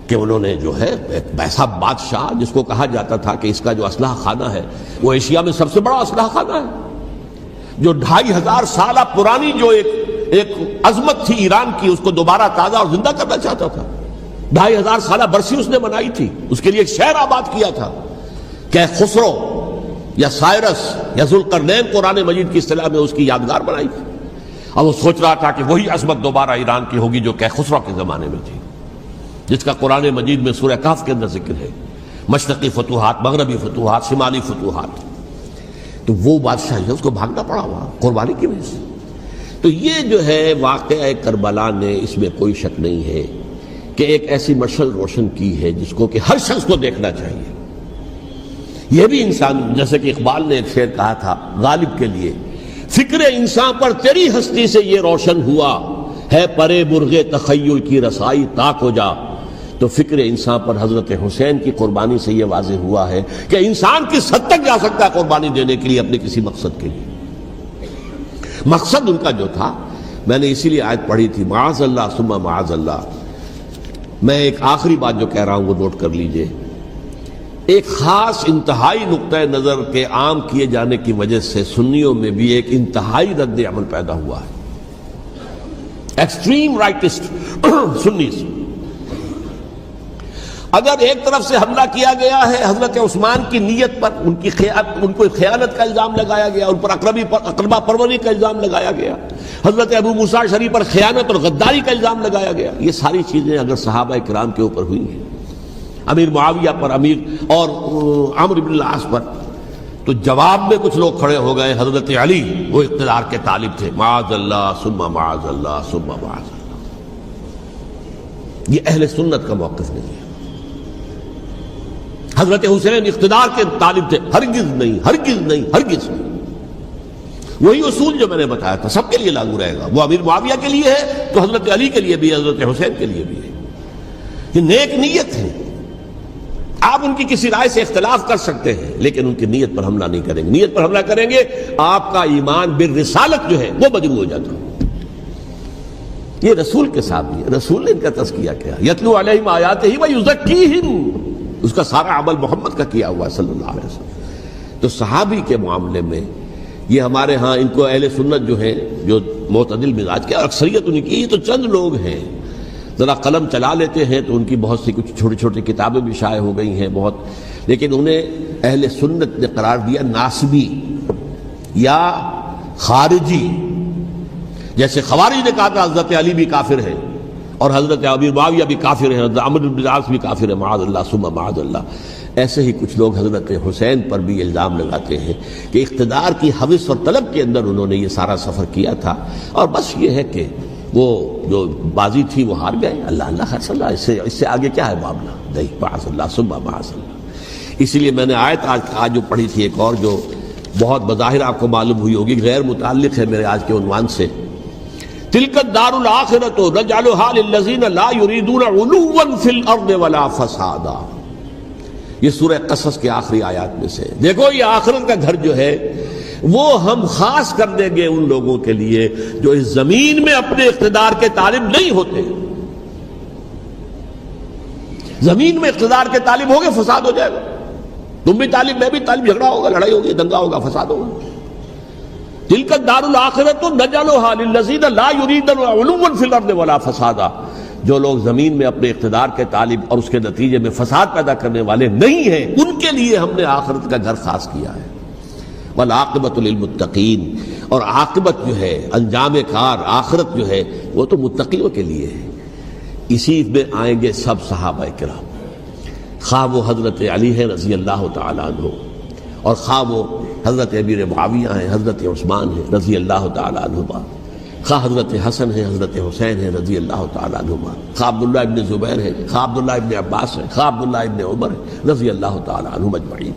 کہ انہوں نے جو ہے ایک ایسا بادشاہ جس کو کہا جاتا تھا کہ اس کا جو اسلحہ خانہ ہے وہ ایشیا میں سب سے بڑا اسلحہ خانہ ہے، جو 2500 سالہ پرانی جو ایک عظمت تھی ایران کی، اس کو دوبارہ تازہ اور زندہ کرنا چاہتا تھا. 2500 سالہ برسی اس نے منائی تھی، اس کے لیے ایک شہر آباد کیا تھا کہ خسرو یا سائرس یا ذوالقرنین قرآن مجید کی اصطلاح میں اس کی یادگار بنائی تھی. اور وہ سوچ رہا تھا کہ وہی عظمت دوبارہ ایران کی ہوگی جو کہ خسرو کے زمانے میں تھی، جس کا قرآن مجید میں سورہ کہف کے اندر ذکر ہے. مشرقی فتوحات، مغربی فتوحات، شمالی فتوحات. تو وہ بادشاہ ہے، اس کو بھاگنا پڑا وہاں قربانی کی وجہ سے. تو یہ جو ہے واقعہ کربلا نے، اس میں کوئی شک نہیں ہے کہ ایک ایسی مشعل روشن کی ہے جس کو کہ ہر شخص کو دیکھنا چاہیے. یہ بھی انسان، جیسے کہ اقبال نے ایک شعر کہا تھا غالب کے لیے، فکر انسان پر تیری ہستی سے یہ روشن ہوا ہے، پرے مرغ تخیل کی رسائی تاک ہو جا. تو فکر انسان پر حضرت حسین کی قربانی سے یہ واضح ہوا ہے کہ انسان کس حد تک جا سکتا ہے قربانی دینے کے لیے اپنے کسی مقصد کے لیے. مقصد ان کا جو تھا، میں نے اسی لیے آیت پڑھی تھی، معاذ اللہ ثم معاذ اللہ. میں ایک آخری بات جو کہہ رہا ہوں وہ نوٹ کر لیجئے. ایک خاص انتہائی نقطۂ نظر کے عام کیے جانے کی وجہ سے سنیوں میں بھی ایک انتہائی رد عمل پیدا ہوا ہے. Extreme rightist سنیز. اگر ایک طرف سے حملہ کیا گیا ہے حضرت عثمان کی نیت پر، ان کو خیانت کا الزام لگایا گیا، ان پر اقربا پروری کا الزام لگایا گیا، حضرت ابو موسیٰ اشعری پر خیانت اور غداری کا الزام لگایا گیا، یہ ساری چیزیں اگر صحابہ کرام کے اوپر ہوئی ہیں، امیر معاویہ پر، امیر اور عمرو بن العاص پر، تو جواب میں کچھ لوگ کھڑے ہو گئے. حضرت علی وہ اقتدار کے طالب تھے، معاذ اللہ ثم معاذ اللہ ثم معاذ اللہ. یہ اہل سنت کا موقف نہیں ہے. حضرت حسین اقتدار کے طالب تھے، ہرگز نہیں، ہرگز نہیں، ہرگز نہیں. وہی اصول جو میں نے بتایا تھا سب کے لیے لاگو رہے گا. وہ امیر معاویہ کے لیے ہے تو حضرت علی کے لیے بھی، حضرت حسین کے لیے بھی ہے. یہ نیک نیت ہے. آپ ان کی کسی رائے سے اختلاف کر سکتے ہیں لیکن ان کی نیت پر حملہ نہیں کریں گے. نیت پر حملہ کریں گے آپ کا ایمان بالرسالت جو ہے وہ مجروح ہو جاتا ہے. یہ رسول کے ساتھ بھی ہے. رسول نے ان کا تزکیہ کیا، یتلو علیہم آیاتہ ویزکیہم، اس کا سارا عمل محمد کا کیا ہوا ہے صلی اللہ علیہ وسلم. تو صحابی کے معاملے میں یہ ہمارے ہاں ان کو اہل سنت جو ہیں، جو معتدل مزاج کے، اکثریت ان کی، یہ تو چند لوگ ہیں ذرا قلم چلا لیتے ہیں تو ان کی بہت سی کچھ چھوٹی چھوٹی کتابیں بھی شائع ہو گئی ہیں بہت، لیکن انہیں اہل سنت نے قرار دیا ناسبی یا خارجی. جیسے خوارج نے کہا تھا حضرت علی بھی کافر ہیں اور حضرت امیر معاویہ بھی کافر ہیں، حضرت عمرو بن العاص بھی کافر ہیں، معاذ اللہ ثم معاذ اللہ. ایسے ہی کچھ لوگ حضرت حسین پر بھی الزام لگاتے ہیں کہ اقتدار کی ہوس اور طلب کے اندر انہوں نے یہ سارا سفر کیا تھا اور بس یہ ہے کہ وہ جو بازی تھی وہ ہار گئے. اللہ اللہ خیر اللہ، اس سے آگے کیا ہے معاملہ؟ نہیں، معاذ اللہ ثم معاذ اللہ. اسی لیے میں نے آیت آج جو پڑھی تھی ایک اور جو بہت بظاہر آپ کو معلوم ہوئی ہوگی، غیر متعلق ہے میرے آج کے عنوان سے، تلک الدار الآخرۃ نجعلھا للذین لا یریدون علوا فی الارض ولا فسادا. یہ سورہ قصص کے آخری آیات میں سے. دیکھو یہ آخرت کا گھر جو ہے وہ ہم خاص کر دیں گے ان لوگوں کے لیے جو اس زمین میں اپنے اقتدار کے طالب نہیں ہوتے. زمین میں اقتدار کے طالب ہوگے فساد ہو جائے گا. تم بھی طالب، میں بھی طالب، جھگڑا ہوگا، لڑائی ہوگی، دنگا ہوگا، فساد ہوگا. تلک الدار الآخرۃ نجعلھا للذین لا یریدون علوا فی الارض ولا فسادا. جو لوگ زمین میں اپنے اقتدار کے طالب اور اس کے نتیجے میں فساد پیدا کرنے والے نہیں ہیں ان کے لیے ہم نے آخرت کا گھر خاص کیا ہے. والعاقبۃ للمتقین، اور عاقبت جو ہے، انجام کار، آخرت جو ہے وہ تو متقیوں کے لیے ہے. اسی میں آئیں گے سب صحابہ کرام، خواہ وہ حضرت علی ہے رضی اللہ تعالیٰ عنہ، اور خواہ وہ حضرت امیر معاویہ ہیں، حضرت عثمان ہیں رضی اللہ تعالیٰ عنہما، خواہ حضرت حسن ہیں، حضرت حسین ہیں رضی اللہ تعالیٰ عنہما، خواہ عبداللہ ابن زبیر ہیں، خواہ عبداللہ ابن عباس ہیں، خواہ عبداللہ ابن عمر ہیں رضی اللہ تعالیٰ عنہم اجمعین.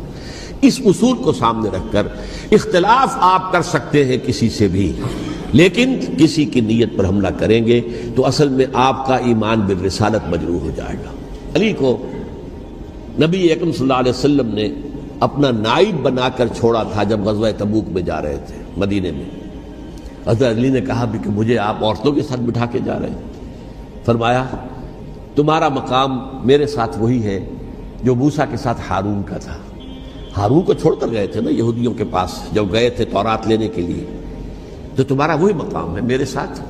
اس اصول کو سامنے رکھ کر اختلاف آپ کر سکتے ہیں کسی سے بھی، لیکن کسی کی نیت پر حملہ کریں گے تو اصل میں آپ کا ایمان بالرسالت مجروح ہو جائے گا. علی کو نبی اکرم صلی اللہ علیہ وسلم نے اپنا نائب بنا کر چھوڑا تھا جب غزوہ تبوک میں جا رہے تھے مدینے میں. حضرت علی نے کہا بھی کہ مجھے آپ عورتوں کے ساتھ بٹھا کے جا رہے ہیں. فرمایا تمہارا مقام میرے ساتھ وہی ہے جو موسیٰ کے ساتھ ہارون کا تھا. ہارون کو چھوڑ کر گئے تھے نا یہودیوں کے پاس جب گئے تھے تورات لینے کے لیے، تو تمہارا وہی مقام ہے میرے ساتھ.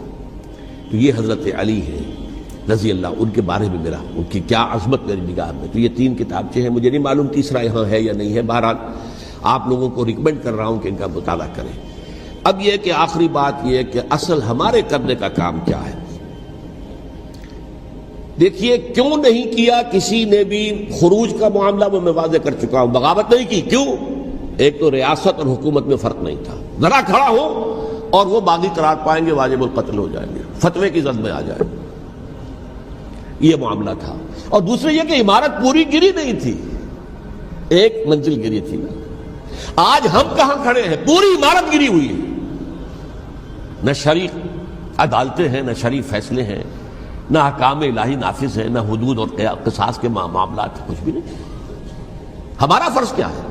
تو یہ حضرت علی ہیں رضی اللہ، ان کے بارے میں میرا، ان کی کیا عظمت میری نگاہ میں. تو یہ 3 کتابچے ہیں، مجھے نہیں معلوم تیسرا یہاں ہے یا نہیں ہے. بہرحال آپ لوگوں کو ریکمینڈ کر رہا ہوں کہ ان کا مطالعہ کریں. اب یہ کہ آخری بات یہ کہ اصل ہمارے کرنے کا کام کیا ہے. دیکھیے کیوں نہیں کیا کسی نے بھی خروج کا معاملہ وہ میں واضح کر چکا ہوں. بغاوت نہیں کی. کیوں؟ ایک تو ریاست اور حکومت میں فرق نہیں تھا. ذرا کھڑا ہو اور وہ باغی قرار پائیں گے، واجب القتل ہو جائیں گے، فتوے کی زد میں آ جائے. یہ معاملہ تھا. اور دوسرے یہ کہ عمارت پوری گری نہیں تھی، ایک منزل گری تھی. آج ہم کہاں کھڑے ہیں؟ پوری عمارت گری ہوئی ہے. نہ شرعی عدالتیں ہیں، نہ شرعی فیصلے ہیں، نہ احکام الہی نافذ ہیں، نہ حدود اور قصاص کے معاملات، کچھ بھی نہیں. ہمارا فرض کیا ہے؟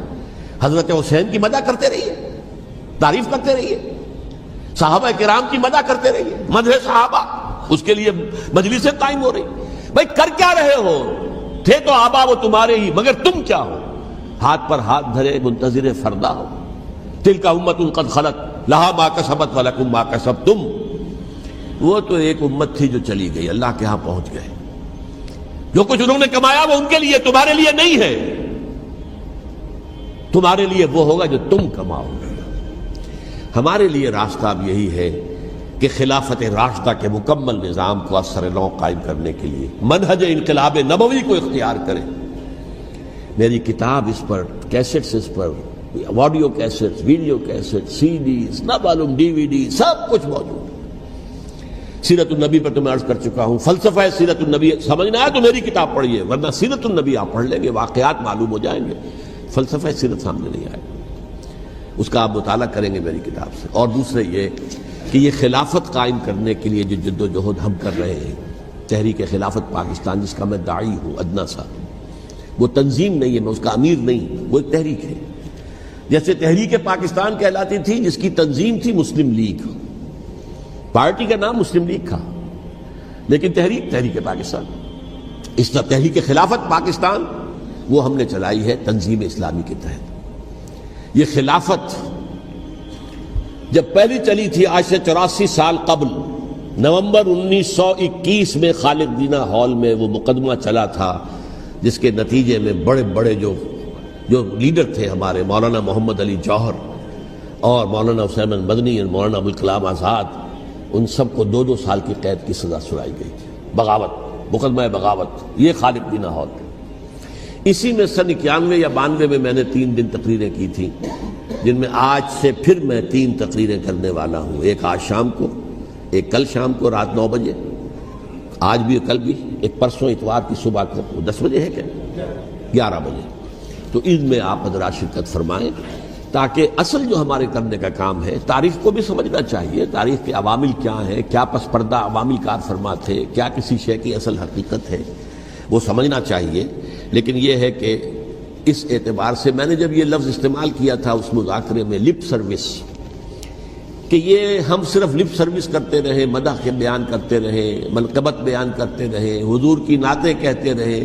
حضرت حسین کی مدح کرتے رہیے، تعریف کرتے رہیے، صحابہ کرام کی مدح کرتے رہیے، مدح صحابہ، اس کے لیے مجلسیں قائم ہو رہی. بھائی کر کیا رہے ہو؟ تھے تو آبا وہ تمہارے ہی، مگر تم کیا ہو؟ ہاتھ پر ہاتھ دھرے منتظر فردا ہو. تلک امۃ قد خلت لہا ما کسبت ولکم ما کسبتم. وہ تو ایک امت تھی جو چلی گئی، اللہ کے ہاں پہنچ گئے۔ جو کچھ انہوں نے کمایا وہ ان کے لیے، تمہارے لیے نہیں ہے، تمہارے لیے وہ ہوگا جو تم کماؤ گے۔ ہمارے لیے راستہ اب یہی ہے کہ خلافت راشدہ کے مکمل نظام کو اثر نو قائم کرنے کے لیے منہج انقلاب نبوی کو اختیار کریں۔ میری کتاب اس پر، کیسٹس اس پر، آڈیو کیسٹس، ویڈیو کیسٹس، سی ڈیز، نہ معلوم ڈی وی ڈی، سب کچھ موجود ہے۔ سیرت النبی پر تو میں عرض کر چکا ہوں، فلسفہ سیرت النبی سمجھنا ہے تو میری کتاب پڑھیے، ورنہ سیرت النبی آپ پڑھ لیں گے، واقعات معلوم ہو جائیں گے، فلسفہ سیرت سامنے نہیں آئے، اس کا آپ مطالعہ کریں گے میری کتاب سے۔ اور دوسرے یہ کہ یہ خلافت قائم کرنے کے لیے جو جد و جہد ہم کر رہے ہیں، تحریک خلافت پاکستان جس کا میں داعی ہوں ادنیٰ سا، وہ تنظیم نہیں ہے، میں اس کا امیر نہیں، وہ ایک تحریک ہے۔ جیسے تحریک پاکستان کہلاتی تھی جس کی تنظیم تھی مسلم لیگ، پارٹی کا نام مسلم لیگ تھا، لیکن تحریک پاکستان۔ اس طرح تحریک خلافت پاکستان وہ ہم نے چلائی ہے تنظیم اسلامی کے تحت۔ یہ خلافت جب پہلی چلی تھی آج سے 84 سال قبل، نومبر 1921 میں خالد دینہ ہال میں وہ مقدمہ چلا تھا، جس کے نتیجے میں بڑے بڑے جو لیڈر تھے ہمارے، مولانا محمد علی جوہر اور مولانا حسین مدنی اور مولانا ابوالکلام آزاد، ان سب کو 2 سال کی قید کی سزا سنائی گئی تھی، بغاوت، مقدمہ بغاوت، یہ خالد دینہ ہال۔ اسی میں سن 91 یا 92 میں میں نے 3 دن تقریریں کی تھیں، جن میں آج سے پھر میں 3 تقریریں کرنے والا ہوں، ایک آج شام کو، ایک کل شام کو رات 9 بجے، آج بھی کل بھی، ایک پرسوں اتوار کی صبح کو 10 بجے ہے کیا 11 بجے۔ تو ان میں آپ حضرات شرکت فرمائیں، تاکہ اصل جو ہمارے کرنے کا کام ہے، تاریخ کو بھی سمجھنا چاہیے، تاریخ کے عوامل کیا ہیں، کیا پس پردہ عوامل کار فرما تھے، کیا کسی شے کی اصل حقیقت ہے، وہ سمجھنا چاہیے۔ لیکن یہ ہے کہ اس اعتبار سے میں نے جب یہ لفظ استعمال کیا تھا اس مذاکرے میں، لپ سروس، کہ یہ ہم صرف لپ سروس کرتے رہے، مدح کے بیان کرتے رہے، منقبت بیان کرتے رہے، حضور کی نعتیں کہتے رہے،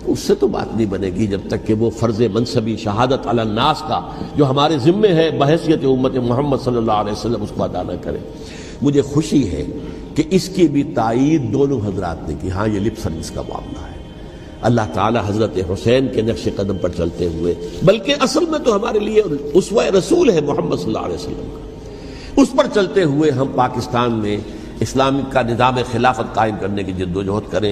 اس سے تو بات نہیں بنے گی جب تک کہ وہ فرض منصبی شہادت علی الناس کا جو ہمارے ذمے ہے بحیثیت امت محمد صلی اللہ علیہ وسلم اس کو ادا نہ کرے۔ مجھے خوشی ہے کہ اس کی بھی تائید دونوں حضرات نے کی، ہاں یہ لپ سروس کا معاملہ ہے۔ اللہ تعالی حضرت حسین کے نقش قدم پر چلتے ہوئے، بلکہ اصل میں تو ہمارے لیے اسوہ رسول ہے محمد صلی اللہ علیہ وسلم کا، اس پر چلتے ہوئے ہم پاکستان میں اسلام کا نظام خلافت قائم کرنے کی جد و جہد کریں۔